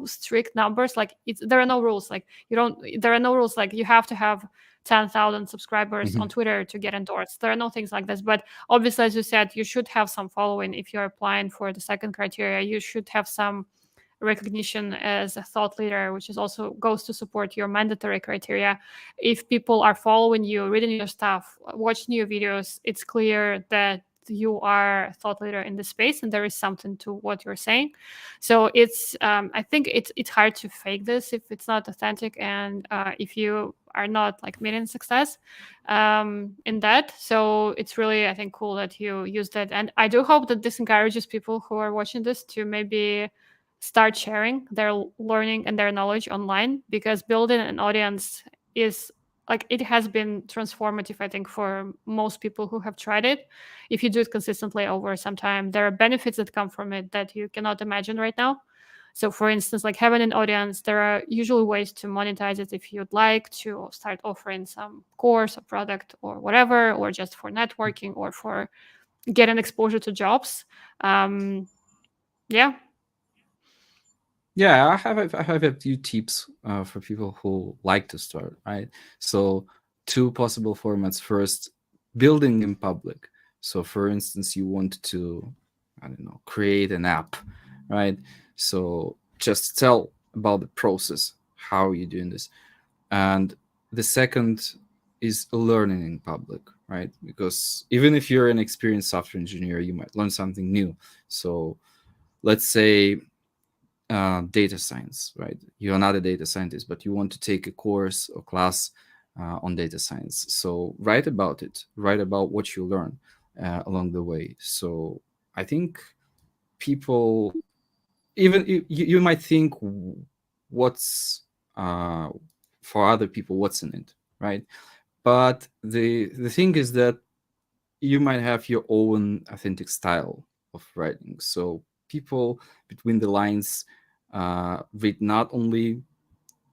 strict numbers. Like there are no rules. Like you don't there are no rules like you have to have 10,000 subscribers on Mhm. Twitter to get endorsed. There are no things like this. But obviously, as you said, you should have some following. If you're applying for the second criteria, you should have some recognition as a thought leader, which is also goes to support your mandatory criteria. If people are following you, reading your stuff, watching your videos, it's clear that you are a thought leader in the space and there is something to what you're saying. So it's I think it's hard to fake this if it's not authentic, and if you are not like meeting success in that. So it's really, I think, cool that you use that, and I do hope that this encourages people who are watching this to maybe start sharing their learning and their knowledge online, because building an audience is like it has been transformative, I think, for most people who have tried it. If you do it consistently over some time, there are benefits that come from it that you cannot imagine right now. So for instance, like having an audience, there are usually ways to monetize it if you'd like to start offering some course or product or whatever, or just for networking or for getting exposure to jobs. um yeah. Yeah, I have a few tips for people who like to start, right? So, two possible formats. First, building in public. So, for instance, you want to, I don't know, create an app, right? So, just tell about the process, how are you doing this? And the second is learning in public, right? Because even if you're an experienced software engineer, you might learn something new. So, let's say data science, right? You're not a data scientist, but you want to take a course or class on data science. So write about it, write about what you learn along the way. So I think people, even you might think what's uh, for other people, what's in it, right? But the thing is that you might have your own authentic style of writing. So people between the lines read not only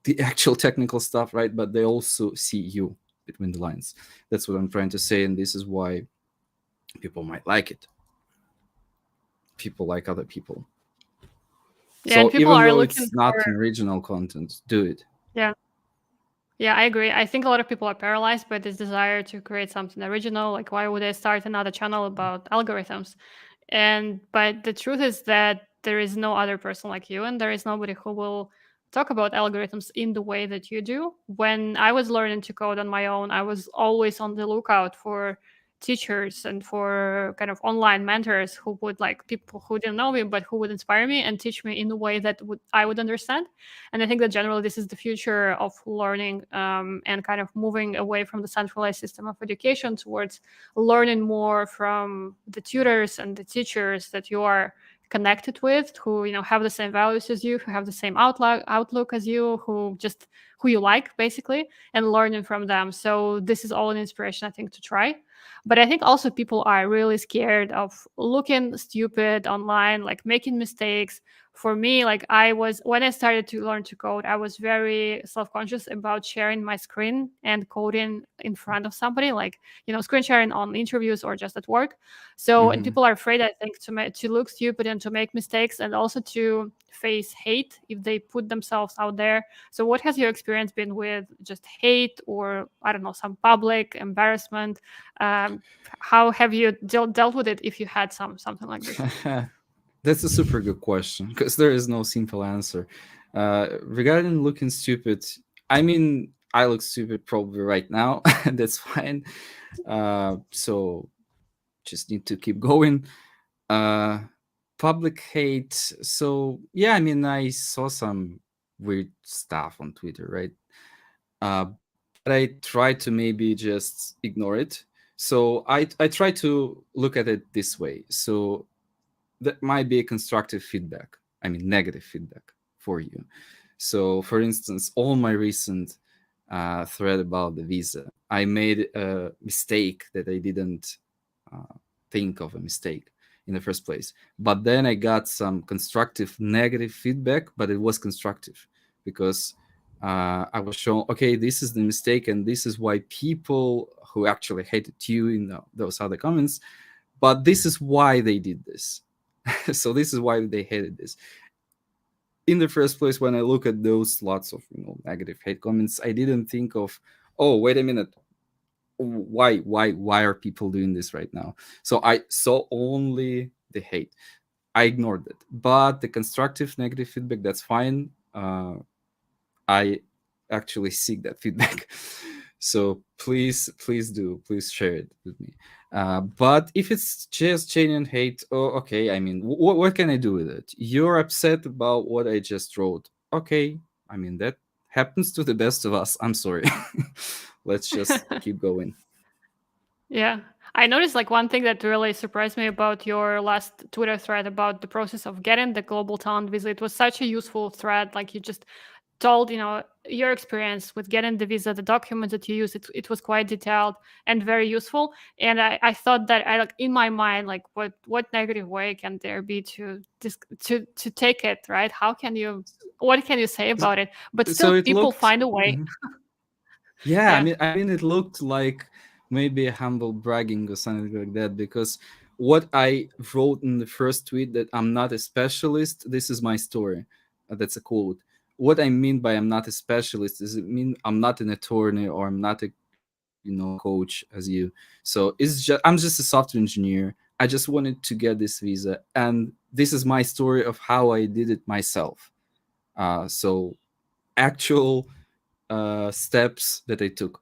the actual technical stuff, right, but they also see you between the lines. That's what I'm trying to say, and this is why people might like it. People like other people. Yeah, and So people even are though looking it's not for, an original content, do it. yeah. Yeah, I agree. I think a lot of people are paralyzed by this desire to create something original. Like, why would I start another channel about algorithms? And but the truth is that there is no other person like you, and there is nobody who will talk about algorithms in the way that you do. When I was learning to code on my own, I was always on the lookout for teachers and for kind of online mentors who would, like, people who didn't know me but who would inspire me and teach me in a way that would I would understand. And I think that generally this is the future of learning, and kind of moving away from the centralized system of education towards learning more from the tutors and the teachers that you are connected with, who have the same values as you, who have the same outlook as you, who you like, basically, and learning from them. So this is all an inspiration, I think, to try. But I think also people are really scared of looking stupid online, like making mistakes. For me, like, I was when I started to learn to code, I was very self-conscious about sharing my screen and coding in front of somebody, like, screen sharing on interviews or just at work. So, and Hmm. people are afraid, I think, to look stupid and to make mistakes, and also to face hate if they put themselves out there. So what has your experience been with just hate, or I don't know, some public embarrassment? um, how have you dealt with it, if you had something like this? That's a super good question because there is no simple answer. Regarding looking stupid, I mean, I look stupid probably right now. That's fine. So just need to keep going. Uh, Public hate. So yeah, I mean, I saw some. weird stuff on Twitter, right? But I try to maybe just ignore it. So I try to look at it this way. So that might be a constructive feedback. I mean, negative feedback for you. So, for instance, all my recent thread about the visa, I made a mistake that I didn't uh, think of a mistake in the first place. But then I got some constructive negative feedback, but it was constructive because I was shown, okay, this is the mistake, and this is why people who actually hated you in those other comments, but this is why they did this. So this is why they hated this. In the first place, when I look at those lots of negative hate comments, I didn't think of, oh, wait a minute, why are people doing this right now? So I saw only the hate. I ignored it, but the constructive negative feedback, that's fine. I actually seek that feedback. So please share it with me. But if it's just genuine hate, oh, okay. I mean, what can I do with it? You're upset about what I just wrote. Okay, I mean that happens to the best of us. I'm sorry. Let's just keep going. Yeah. I noticed like one thing that really surprised me about your last Twitter thread about the process of getting the global talent visa. It was such a useful thread. Like you just told, your experience with getting the visa, the documents that you use. It was quite detailed and very useful. And I thought that I like in my mind, like what negative way can there be to take it, right? What can you say about it? But still So it people looked. find a way. Mhm. Yeah, Yeah. I mean, it looked like maybe a humble bragging or something like that, because what I wrote in the first tweet, that I'm not a specialist, this is my story. That's a quote. What I mean by I'm not a specialist is it mean I'm not an attorney, or I'm not a coach as you. So it's just I'm just a software engineer. I just wanted to get this visa, and this is my story of how I did it myself. So actual steps that I took.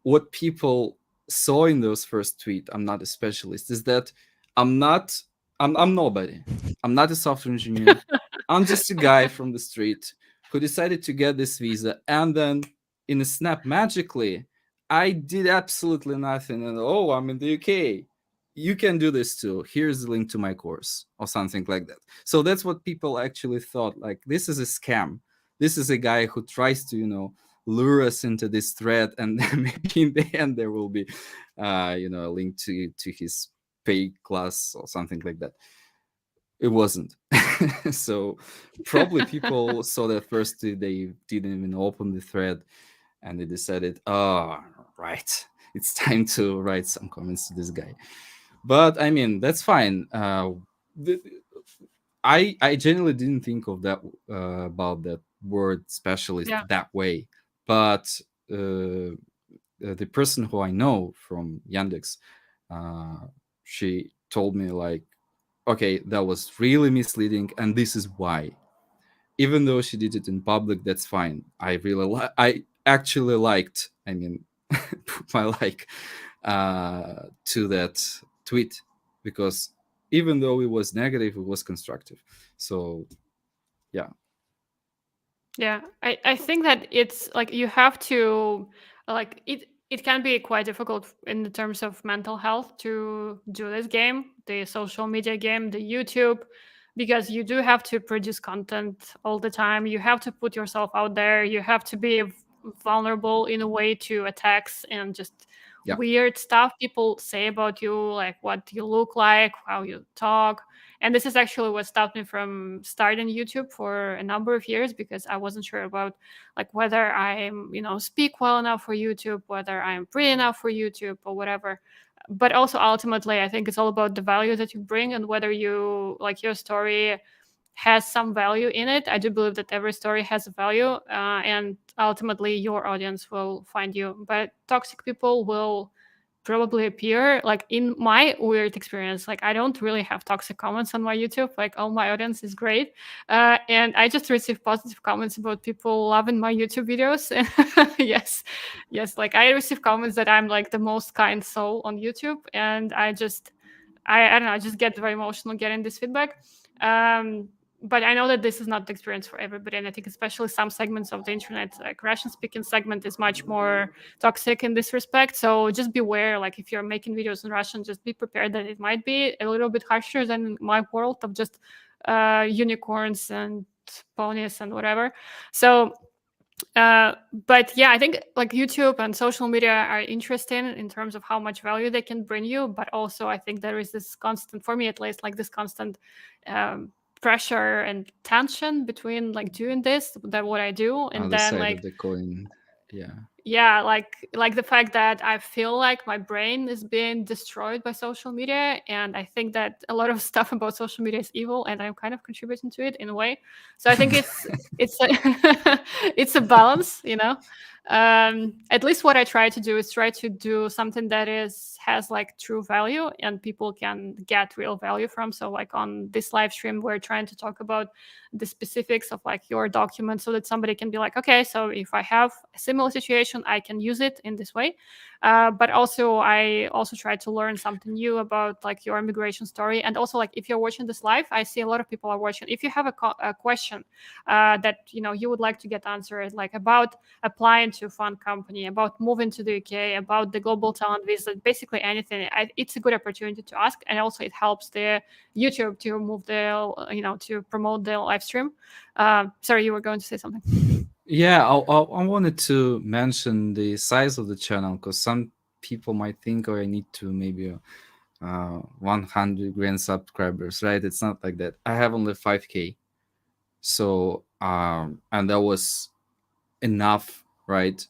What people saw in those first tweet, I'm not a specialist, is that I'm not I'm nobody. I'm not a software engineer. I'm just a guy from the street who decided to get this visa, and then in a snap, magically I did absolutely nothing, and oh, I'm in the UK, you can do this too, here's the link to my course, or something like that. So that's what people actually thought, like this is a scam. This is a guy who tries to lure us into this thread, and then maybe in the end there will be a link to his paid class or something like that. It wasn't. So probably people saw that first, they didn't even open the thread, and they decided, oh, right, it's time to write some comments to this guy. But I mean, that's fine. The, I genuinely didn't think of that, about that word specialist Yeah. that way. But the person who I know from Yandex, uh, she told me, like, okay, that was really misleading, and this is why. Even though she did it in public, that's fine. I actually liked. I mean, put my like to that tweet, because even though it was negative, it was constructive. So yeah. Yeah, I think that it's like you have to like it can be quite difficult in the terms of mental health to do this game, the social media game, the YouTube, because you do have to produce content all the time. You have to put yourself out there. You have to be vulnerable in a way to attacks and just Yeah. weird stuff people say about you, like what you look like, how you talk. And this is actually what stopped me from starting YouTube for a number of years, because I wasn't sure about like whether I'm, speak well enough for YouTube, whether I'm pretty enough for YouTube or whatever. But also ultimately, I think it's all about the value that you bring and whether you like your story has some value in it. I do believe that every story has a value, and ultimately your audience will find you. But toxic people will probably appear. Like in my weird experience, like I don't really have toxic comments on my YouTube. Like all my audience is great, and I just receive positive comments about people loving my YouTube videos. Yes, yes, like I receive comments that I'm like the most kind soul on YouTube, and I don't know, I just get very emotional getting this feedback. um but I know that this is not the experience for everybody, and I think especially some segments of the internet, like Russian speaking segment, is much more toxic in this respect. So just beware, like if you're making videos in Russian, just be prepared that it might be a little bit harsher than my world of just unicorns and ponies and whatever. So but yeah, I think like YouTube and social media are interesting in terms of how much value they can bring you, but also I think there is this constant, for me at least, like this constant um, pressure and tension between like doing this, that what I do, and Other then side of like the coin. Yeah, yeah, like the fact that I feel like my brain is being destroyed by social media, and I think that a lot of stuff about social media is evil, and I'm kind of contributing to it in a way. So I think it's a it's a balance, you know. At least what I try to do is try to do something that is has like true value and people can get real value from. So like on this live stream, we're trying to talk about the specifics of like your document so that somebody can be like, okay, so if I have a similar situation, I can use it in this way. But also I also try to learn something new about like your immigration story. And also like if you're watching this live, I see a lot of people are watching. If you have a question that you would like to get answered, like about applying to a fund company, about moving to the UK, about the global talent visa, basically anything, it's a good opportunity to ask. And also it helps the YouTube to move the to promote the live stream. Sorry, you were going to say something. yeah. I wanted to mention the size of the channel because some people might think, oh, I need to maybe 100 grand subscribers, right? It's not like that. I have only 5K, so and that was enough, right?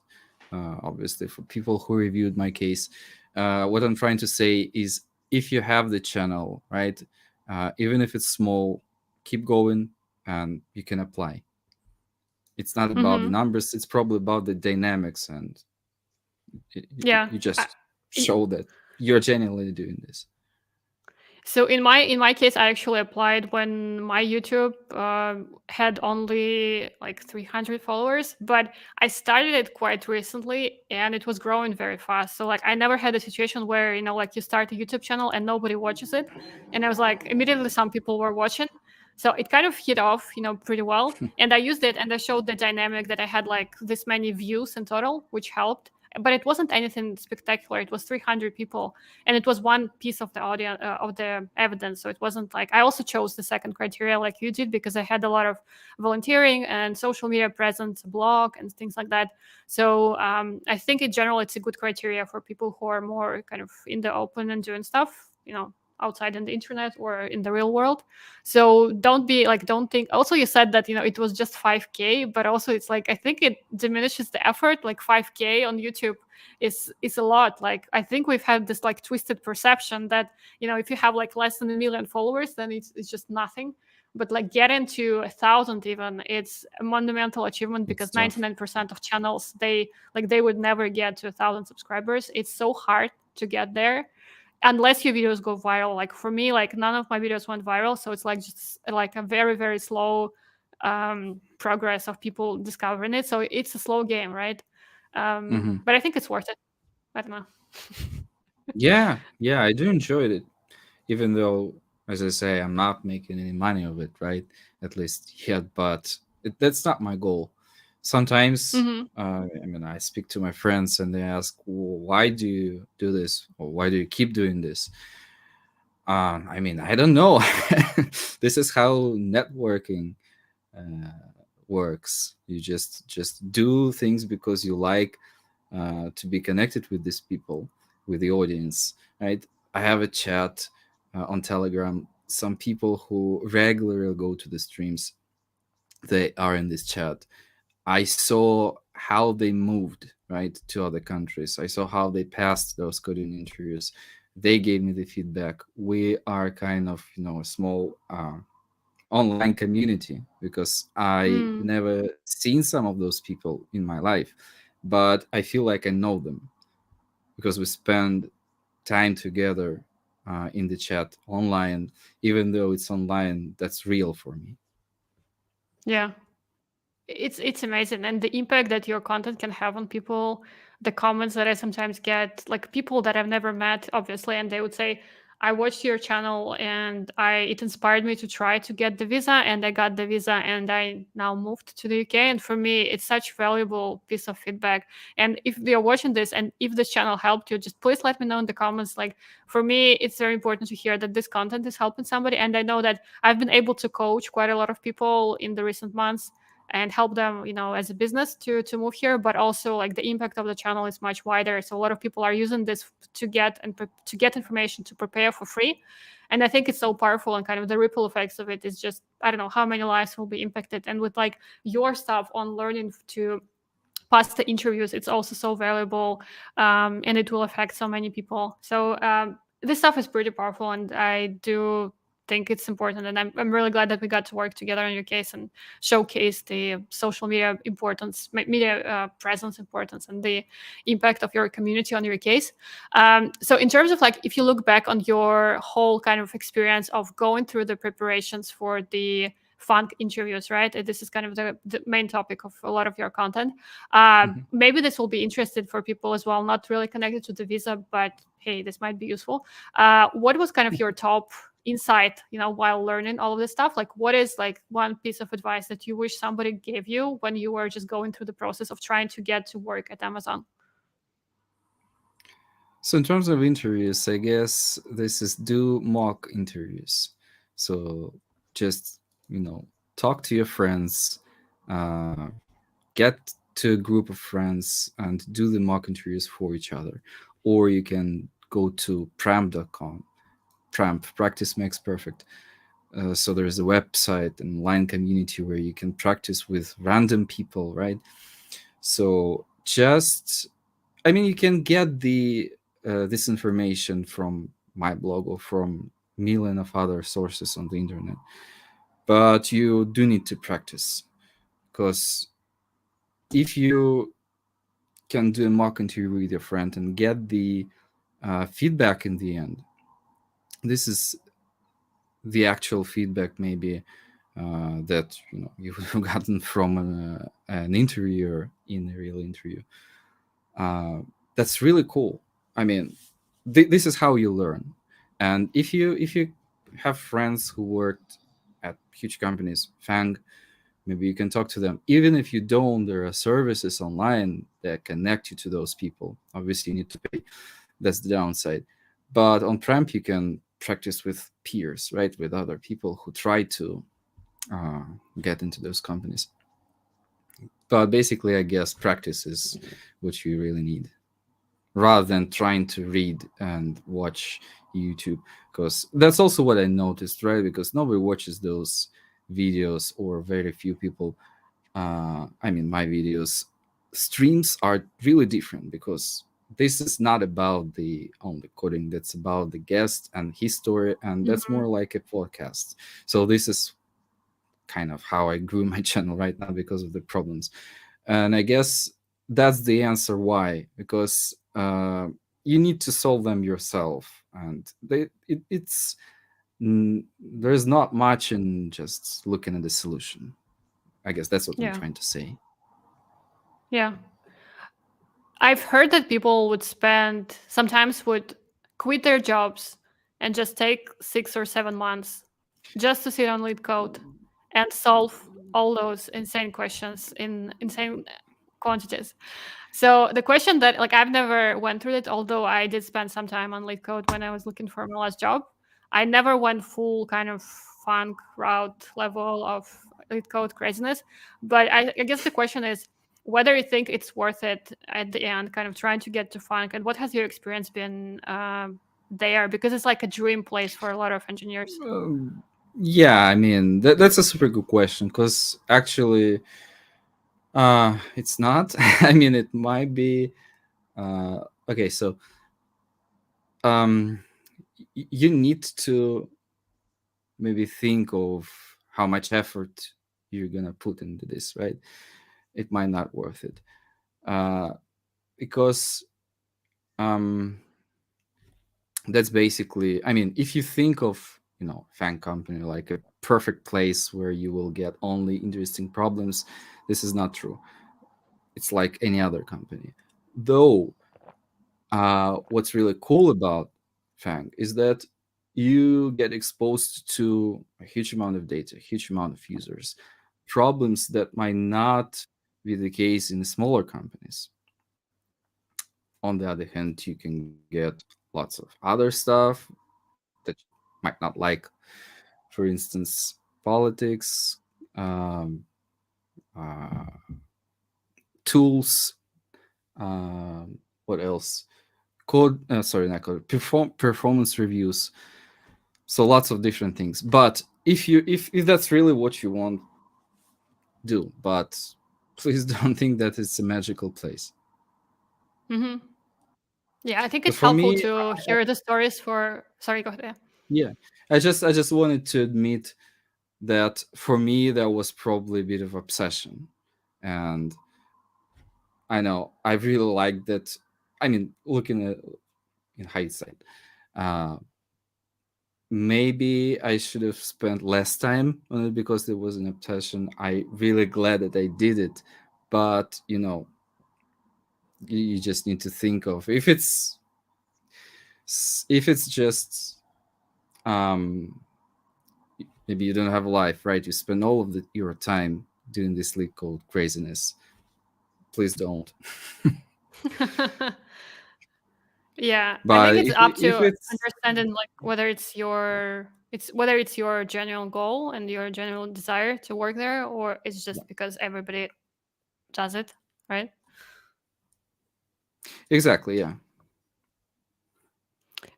Obviously, for people who reviewed my case, what I'm trying to say is, if you have the channel, right, even if it's small, keep going, and you can apply. It's not about the Mm-hmm. numbers; it's probably about the dynamics, and Yeah. you just show that you're genuinely doing this. So in my case, I actually applied when my YouTube had only like 300 followers, but I started it quite recently and it was growing very fast. So like I never had a situation where like you start a YouTube channel and nobody watches it, and I was like immediately some people were watching. So it kind of hit off, pretty well. And I used it and I showed the dynamic that I had like this many views in total, which helped. But it wasn't anything spectacular. It was 300 people and it was one piece of the audience of the evidence, so it wasn't like I also chose the second criteria like you did because I had a lot of volunteering and social media presence, blog and things like that. So I think in general it's a good criteria for people who are more kind of in the open and doing stuff outside in the internet or in the real world. So don't think also you said that it was just 5K, but also it's like I think it diminishes the effort. Like 5K on YouTube is a lot. Like I think we've had this like twisted perception that if you have like less than a million followers then it's just nothing, but like getting to 1,000 even, it's a monumental achievement It's because tough. 99% of channels they would never get to 1,000 subscribers. It's so hard to get there unless your videos go viral. Like for me, like none of my videos went viral, so it's like just like a very very slow progress of people discovering it. So it's a slow game, right? Hmm. But I think it's worth it. I don't know. Yeah, yeah, I do enjoy it, even though, as I say, I'm not making any money of it, right? At least yet, but that's not my goal. Sometimes, Hmm. I mean, I speak to my friends and they ask, "Well, why do you do this? Or why do you keep doing this?" I mean, I don't know. This is how networking uh, works. You just do things because you like to be connected with these people, with the audience, right? I have a chat on Telegram. Some people who regularly go to the streams, they are in this chat. I saw how they moved right to other countries. I saw how they passed those coding interviews. They gave me the feedback. We are kind of a small online community because I Mm. never seen some of those people in my life, but I feel like I know them because we spend time together in the chat online. Even though it's online, that's real for me. Yeah. It's amazing, and the impact that your content can have on people. The comments that I sometimes get, like people that I've never met, obviously, and they would say, I watched your channel and it inspired me to try to get the visa, and I got the visa and I now moved to the UK. And for me, it's such valuable piece of feedback. And if you're watching this and if this channel helped you, just please let me know in the comments. Like, for me, it's very important to hear that this content is helping somebody. And I know that I've been able to coach quite a lot of people in the recent months and help them, as a business to move here. But also, like, the impact of the channel is much wider, so a lot of people are using this to get to get information to prepare for free. And I think it's so powerful, and kind of the ripple effects of it is just, I don't know how many lives will be impacted. And with like your stuff on learning to pass the interviews, it's also so valuable, and it will affect so many people. So this stuff is pretty powerful, and I do think it's important. And I'm really glad that we got to work together on your case and showcase the social media importance, media presence importance, and the impact of your community on your case. So in terms of, like, if you look back on your whole kind of experience of going through the preparations for the FAANG interviews, right? This is kind of the main topic of a lot of your content. Mhm. Maybe this will be interesting for people as well, not really connected to the visa, but hey, this might be useful. What was kind of your top insight, while learning all of this stuff? Like, what is like one piece of advice that you wish somebody gave you when you were just going through the process of trying to get to work at Amazon? So in terms of interviews, I guess this is do mock interviews. So just talk to your friends, uh, get to a group of friends and do the mock interviews for each other. Or you can go to pramp.com. Pramp, practice makes perfect. So there's a website and online community where you can practice with random people, right? So just, I mean, you can get this information from my blog or from million of other sources on the internet, but you do need to practice, because if you can do a mock interview with your friend and get the feedback in the end, this is the actual feedback maybe that you would have gotten from an interviewer in a real interview. uh, that's really cool. I mean, this is how you learn. And if you have friends who worked at huge companies, FAANG, maybe you can talk to them. Even if you don't, there are services online that connect you to those people. Obviously you need to pay, that's the downside. But on Pramp you can practice with peers, right, with other people who try to uh, get into those companies. But basically, I guess practice is what you really need, rather than trying to read and watch YouTube. Because that's also what I noticed, right? Because nobody watches those videos, or very few people. I mean, my videos streams are really different, because this is not about the only coding. That's about the guest and his story, and that's Mhm. more like a podcast. So this is kind of how I grew my channel right now, because of the problems. And I guess that's the answer why, because you need to solve them yourself, and there's not much in just looking at the solution. I guess that's what I'm Yeah. trying to say. Yeah. I've heard that people sometimes would quit their jobs and just take 6 or 7 months just to sit on lead code and solve all those insane questions in insane quantities. So the question that, like, I've never went through it, although I did spend some time on lead code when I was looking for my last job. I never went full kind of funk route level of lead code craziness. But I guess the question is whether you think it's worth it at the end, kind of trying to get to funk, and what has your experience been there? Because it's like a dream place for a lot of engineers. Yeah, I mean, that's a super good question, because actually it's not. I mean, it might be. Okay, so um you need to maybe think of how much effort you're gonna put into this, right? It might not worth it, uh because um that's basically, I mean, if you think of FAANG company like a perfect place where you will get only interesting problems, this is not true. It's like any other company, though. What's really cool about FAANG is that you get exposed to a huge amount of data, a huge amount of users, problems that might not be the case in smaller companies. On the other hand, you can get lots of other stuff that you might not like. For instance, politics, um, uh, tools, what else? Sorry, not code. Performance reviews. So lots of different things. But if that's really what you want, do. But please don't think that it's a magical place. Hmm. Yeah, I think Because it's for helpful me, to hear the stories for. Sorry, go ahead. Yeah. yeah, I just wanted to admit that for me that was probably a bit of obsession, and I know I really like that. I mean, looking at in hindsight, uh, maybe I should have spent less time on it because there was an obsession. I really glad that I did it, but you just need to think of if it's just um maybe you don't have a life, right? You spend all of your time doing this league code craziness. Please don't. Yeah, I But think it's up if to it's understanding like whether it's your genuine goal and your genuine desire to work there, or it's yeah, just because everybody does it, right? exactly, yeah,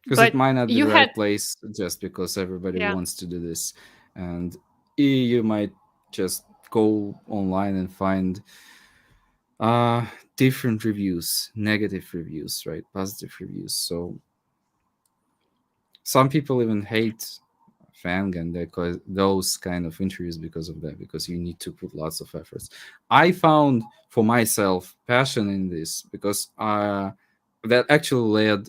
because it But might not be you the had, right place just because everybody yeah. wants to do this, and you might just go online and find uh different reviews, negative reviews, right, positive reviews. So some people even hate FAANG and those kind of interviews because of that, because you need to put lots of efforts. I found for myself passion in this because that actually led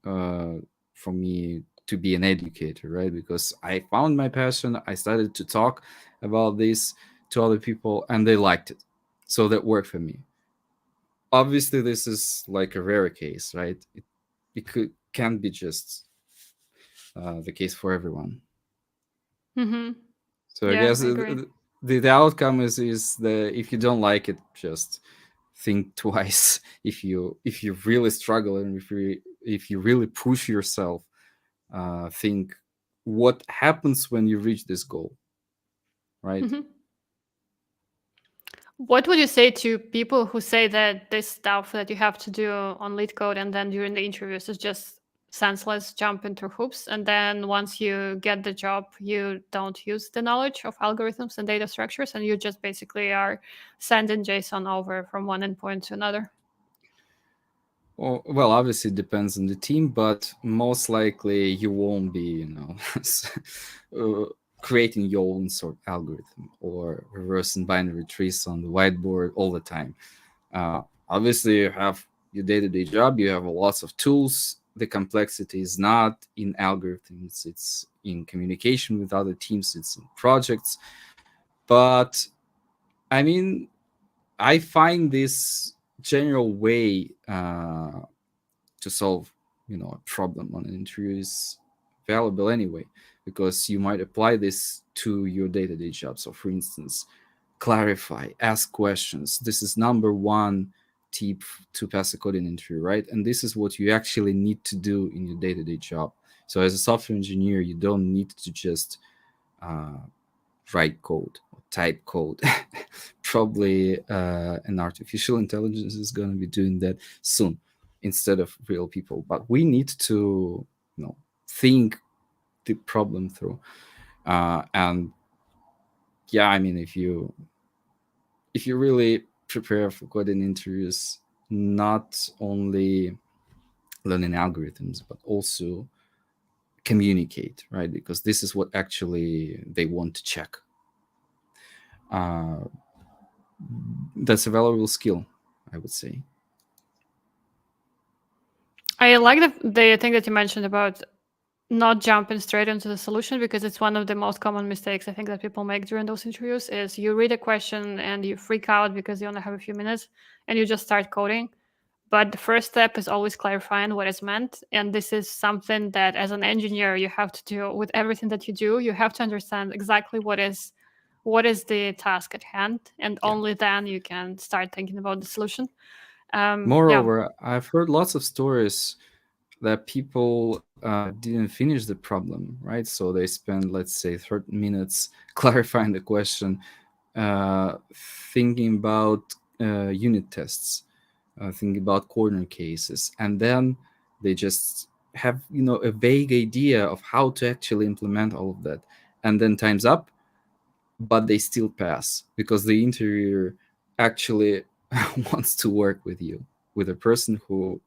uh, for me to be an educator, right? Because I found my passion, I started to talk about this to other people and they liked it. So that worked for me. Obviously, this is like a rare case, right? Can't be just the case for everyone. Hmm. So I Yeah, guess I agree. the outcome is the if you don't like it, just think twice. If you really struggle and if you really push yourself, think what happens when you reach this goal, right? Hmm. What would you say to people who say that this stuff that you have to do on lead code and then during the interviews is just senseless jumping through hoops, and then once you get the job you don't use the knowledge of algorithms and data structures and you just basically are sending JSON over from one endpoint to another? Well, obviously it depends on the team, but most likely you won't be, uh, creating your own sort of algorithm or reversing binary trees on the whiteboard all the time. Obviously, you have your day-to-day job. You have lots of tools. The complexity is not in algorithms; it's in communication with other teams. It's in projects. But I mean, I find this general way to solve, a problem on an interview is valuable anyway, because you might apply this to your day-to-day job. So, for instance, clarify, ask questions. This is number one tip to pass a coding interview, right? And this is what you actually need to do in your day-to-day job. So as a software engineer, you don't need to just uh, write code or type code. Probably an artificial intelligence is going to be doing that soon instead of real people. But we need to, think the problem through. And yeah, I mean, if you really prepare for coding interviews, not only learning algorithms, but also communicate, right? Because this is what actually they want to check. Uh, that's a valuable skill, I would say. I like the thing that you mentioned about not jumping straight into the solution, because it's one of the most common mistakes I think that people make during those interviews is you read a question and you freak out because you only have a few minutes and you just start coding. but the first step is always clarifying what is meant. And this is something that as an engineer you have to do with everything that you do. You have to understand exactly what is the task at hand, and Yeah. only then you can start thinking about the solution. Yeah. Moreover, I've heard lots of stories that people didn't finish the problem, right? So they spend, let's say, 30 minutes clarifying the question, uh, thinking about unit tests, thinking about corner cases, and then they just have, a vague idea of how to actually implement all of that. And then time's up, but they still pass because the interviewer actually wants to work with you, with a person who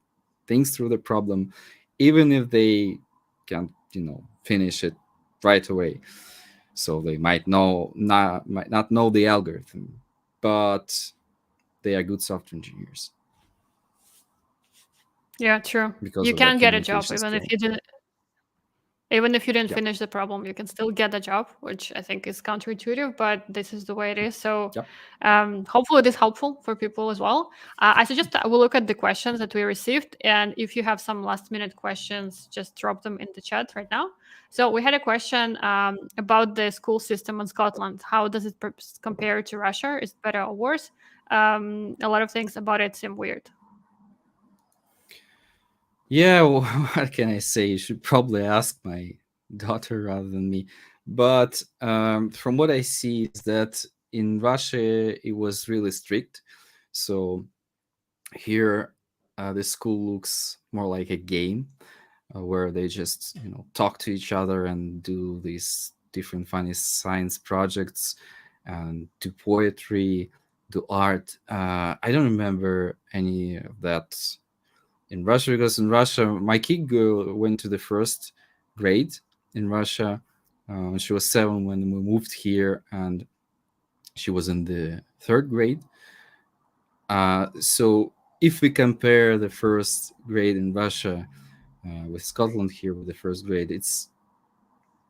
thinks through the problem, even if they can't, finish it right away. So they might not know the algorithm, but they are good software engineers Yeah, true. because You of that can get a job communication even if skill. you didn't Yep. finish the problem. You can still get a job, which I think is counterintuitive, but this is the way it is. So Yep. hopefully it is helpful for people as well. I suggest that we'll look at the questions that we received, and if you have some last minute questions, just drop them in the chat right now. So we had a question about the school system in Scotland. How does it compare to Russia? Is it better or worse? A lot of things about it seem weird. Yeah, well, what can I say? You should probably ask my daughter rather than me. But from what I see is that in Russia it was really strict. So here the school looks more like a game where they just talk to each other and do these different funny science projects and do poetry, do art. I don't remember any of that in Russia because in Russia my kid girl went to the first grade in Russia. She was 7 when we moved here, and she was in the third grade. So if we compare the first grade in Russia with Scotland here with the first grade, it's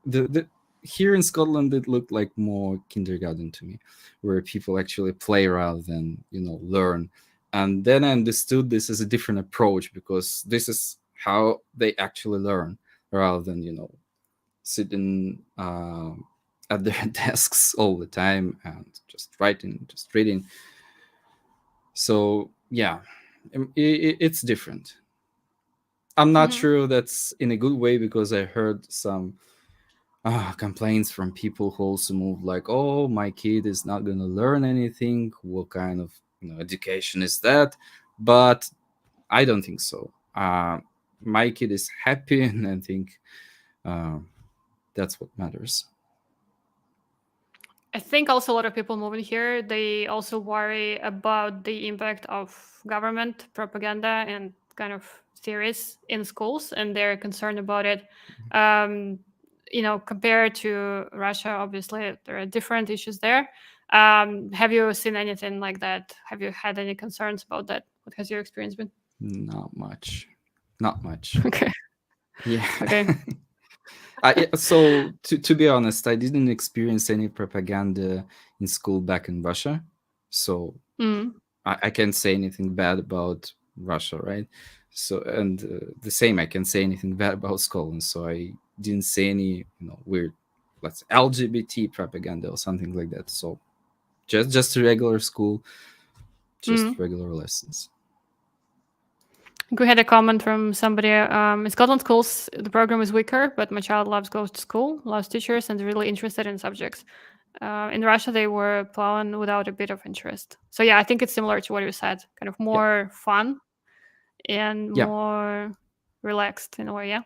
the here in Scotland it looked like more kindergarten to me, where people actually play rather than learn. And then I understood this as a different approach because this is how they actually learn rather than sitting at their desks all the time and just writing, just reading. So yeah, it's different. I'm not Hmm. sure that's in a good way because I heard some complaints from people who also moved like, oh, my kid is not going to learn anything. What kind of education is that? But I don't think so. My kid is happy, and I think uh, that's what matters. I think also a lot of people moving here, they also worry about the impact of government propaganda and kind of theories in schools, and they're concerned about it. Um, compared to Russia, obviously there are different issues there. Have you seen anything like that? Have you had any concerns about that? What has your experience been? Not much. Not much. Okay. Yeah. Okay. So to be honest, I didn't experience any propaganda in school back in Russia. So Mm. I can't say anything bad about Russia, right? So and the same, I can't say anything bad about Scotland. So I didn't say any, weird, let's say, LGBT propaganda or something like that. So just a regular school, just Mm. regular lessons. We had a comment from somebody. In Scotland schools, the program is weaker, but my child loves goes to school, loves teachers, and is really interested in subjects. In Russia, they were plowing without a bit of interest. So yeah, I think it's similar to what you said, kind of Yeah, more fun and yeah, more relaxed in a way. Yeah.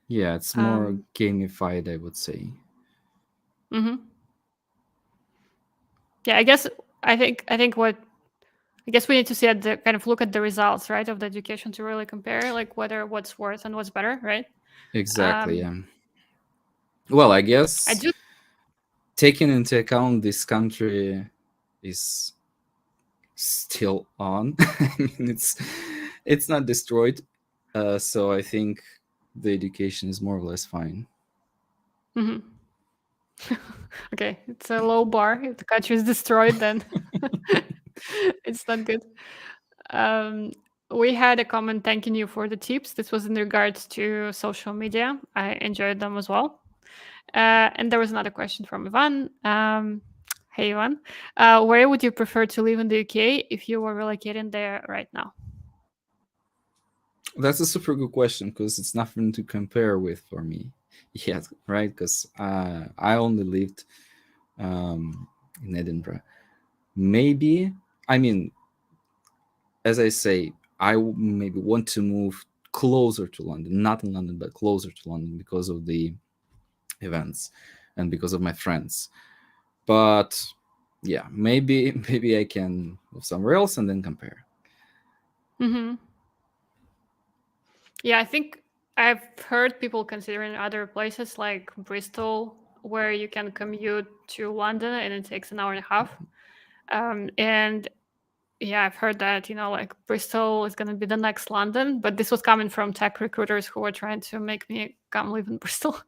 yeah. It's more Um, gamified, I would say. hmm. Yeah. I think what I guess we need to see at the kind of look at the results, right, of the education to really compare, like whether what's worse and what's better, right? Exactly. Um, Yeah. Well, I I guess do. taking into account this country is still on. I mean, it's not destroyed, so I think the education is more or less fine. Mhm. Okay, it's a low bar. If the country is destroyed, then it's not good. Um, We had a comment thanking you for the tips. This was in regards to social media. I enjoyed them as well. And there was another question from Ivan. Hey, Ivan. Where would you prefer to live in the UK if you were relocating there right now? That's a super good question because it's nothing to compare with for me yet, right? Because I only lived in Edinburgh. Maybe, I mean, as I say, maybe want to move closer to London, not in London, but closer to London because of the events and because of my friends. But yeah, maybe maybe I can move somewhere else and then compare. Mm-hmm. Yeah, I think I've heard people considering other places like Bristol, where you can commute to London and it takes an hour and a half. And yeah, I've heard that, like Bristol is going to be the next London, but this was coming from tech recruiters who were trying to make me come live in Bristol.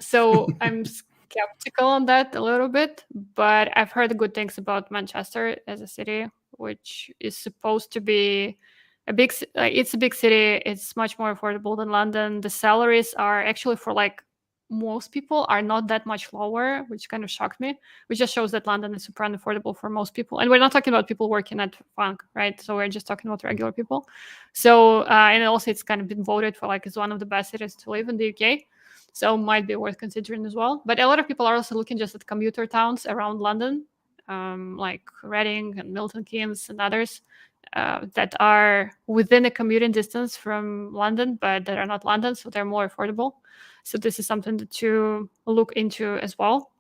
So I'm skeptical on that a little bit, but I've heard good things about Manchester as a city, which is supposed to be it's a big city. It's much more affordable than London. The salaries are actually for like most people are not that much lower, which kind of shocked me, which just shows that London is super unaffordable for most people. And we're not talking about people working at FAANG, right? So we're just talking about regular people. So, and also it's kind of been voted for like as one of the best cities to live in the UK. So might be worth considering as well. But a lot of people are also looking just at commuter towns around London, like Reading and Milton Keynes and others. That are within a commuting distance from London, but that are not London, so they're more affordable. So this is something to look into as well.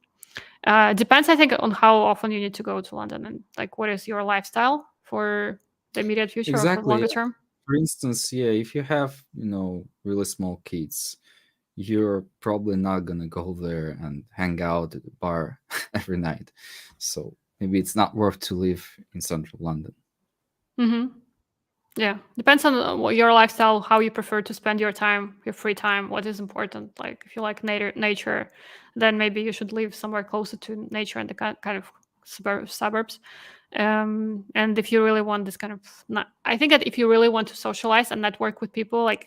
Depends, I think, on how often you need to go to London and like what is your lifestyle for the immediate future or for the Exactly. longer term. For instance, yeah, if you have, really small kids, you're probably not gonna go there and hang out at the bar every night. So maybe it's not worth to live in central London. Mm-hmm. Yeah, depends on what your lifestyle, how you prefer to spend your time, your free time, what is important. Like if you like nature, then maybe you should live somewhere closer to nature and the kind of suburbs. And if you really want this kind of, I think that if you really want to socialize and network with people like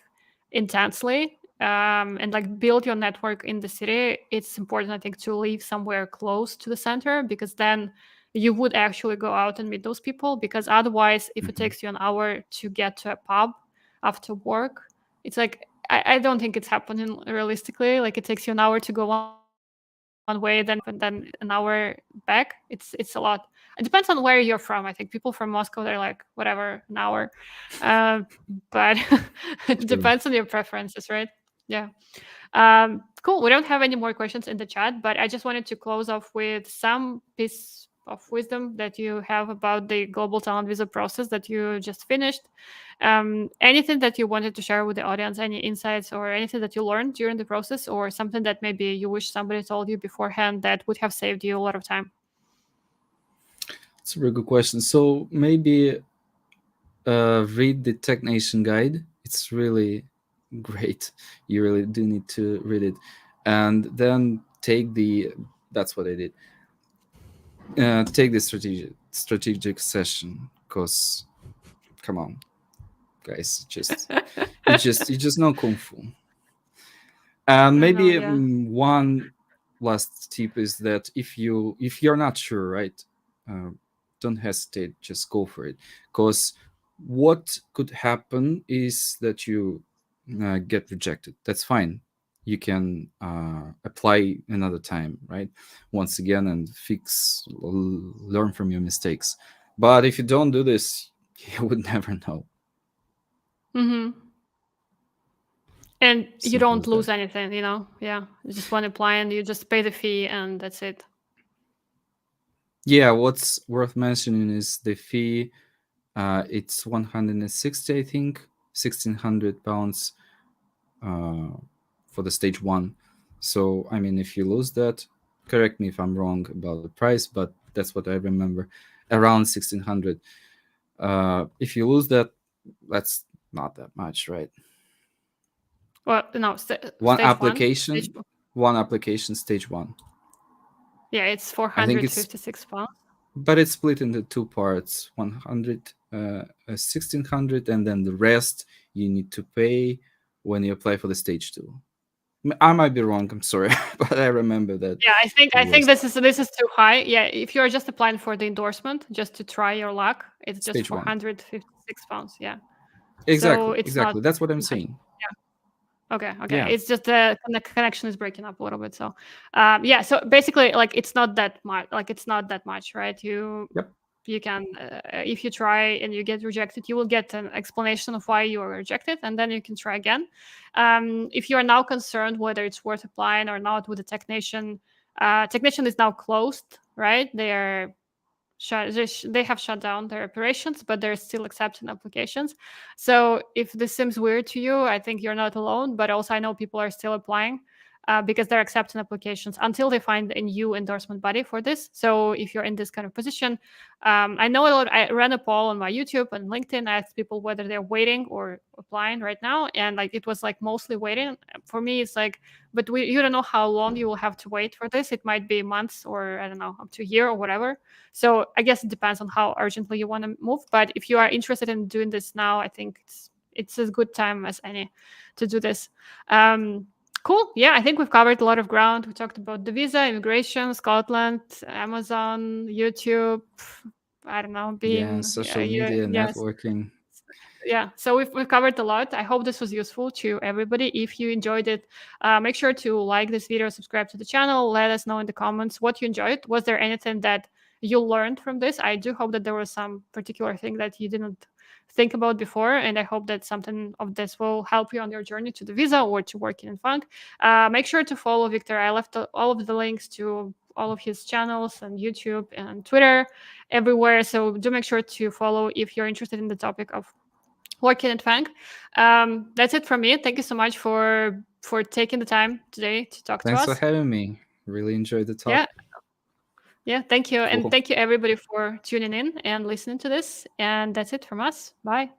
intensely, and like build your network in the city, it's important, I think, to live somewhere close to the center because then you would actually go out and meet those people, because otherwise if it Mhm. takes you an hour to get to a pub after work, it's like I don't think it's happening realistically. Like it takes you an hour to go one way, then an hour back. It's a lot. It depends on where you're from. I think people from Moscow, they're like whatever, an hour. But it depends True. on your preferences, right? Yeah. Cool. We don't have any more questions in the chat, but I just wanted to close off with some piece of wisdom that you have about the global talent visa process that you just finished. Anything that you wanted to share with the audience, any insights or anything that you learned during the process, or something that maybe you wish somebody told you beforehand that would have saved you a lot of time? It's a very good question. So maybe read the Tech Nation guide. It's really great. You really do need to read it, and then take the. That's what I did. Take the strategic session, because come on, guys, you just know kung fu. And I know, maybe yeah. one last tip is that if you're not sure, right, uh, don't hesitate, just go for it. Because what could happen is that you get rejected. That's fine. You can apply another time, right? Once again, and learn from your mistakes. But if you don't do this, you would never know. Mm-hmm. And you Simple don't as that. lose anything, Yeah. You just want to apply and you just pay the fee and that's it. Yeah, what's worth mentioning is the fee. It's 160, I think, £1,600 for the stage one. So, I mean, if you lose that, correct me if I'm wrong about the price, but that's what I remember, around 1,600. If you lose that, that's not that much, right? Well, no, One stage one. Stage application, one application, stage one. Yeah, it's I think it's 456 pounds. but it's split into two parts: 100, 1600, and then the rest you need to pay when you apply for the stage two. I might be wrong. I'm sorry, but I remember that Yeah, it I think was this is too high. Yeah, if you're just applying for the endorsement, just to try your luck, it's just stage one. £456. Yeah, so Exactly, it's not exactly. That's what I'm that. saying. Okay, okay. Yeah, It's just the connection is breaking up a little bit. So, yeah. So basically, like it's not that much. Like it's not that much, right? yep. You can if you try and you get rejected, you will get an explanation of why you were rejected, and then you can try again. If you are now concerned whether it's worth applying or not with the technician, technician is now closed, right? They have shut down their operations, but they're still accepting applications. So if this seems weird to you, I think you're not alone. But also, I know people are still applying because they're accepting applications until they find a new endorsement body for this. So if you're in this kind of position, I know a lot. I ran a poll on my YouTube and LinkedIn. I asked people whether they're waiting or applying right now, and like it was like mostly waiting. For me, it's like, but you don't know how long you will have to wait for this. It might be months or I don't know, up to a year or whatever. So I guess it depends on how urgently you want to move. But if you are interested in doing this now, I think it's as good time as any to do this. Cool. Yeah, I think we've covered a lot of ground. We talked about the visa, immigration, Scotland, Amazon, YouTube. I don't know, Yeah, being social media, yes, networking. yeah, so we've covered a lot. I hope this was useful to everybody. If you enjoyed it, make sure to like this video, subscribe to the channel, let us know in the comments what you enjoyed. Was there anything that you learned from this? I do hope that there was some particular thing that you didn't think about before, and I hope that something of this will help you on your journey to the visa or to working in FAANG. Make sure to follow Viktor. I left all of the links to all of his channels and YouTube and Twitter everywhere, so do make sure to follow if you're interested in the topic of working at FANG. That's it from me. Thank you so much for taking the time today to talk to Thanks for us. having me. Really enjoyed the talk. Yeah, yeah. Thank you, and Cool. thank you everybody for tuning in and listening to this. And that's it from us. Bye.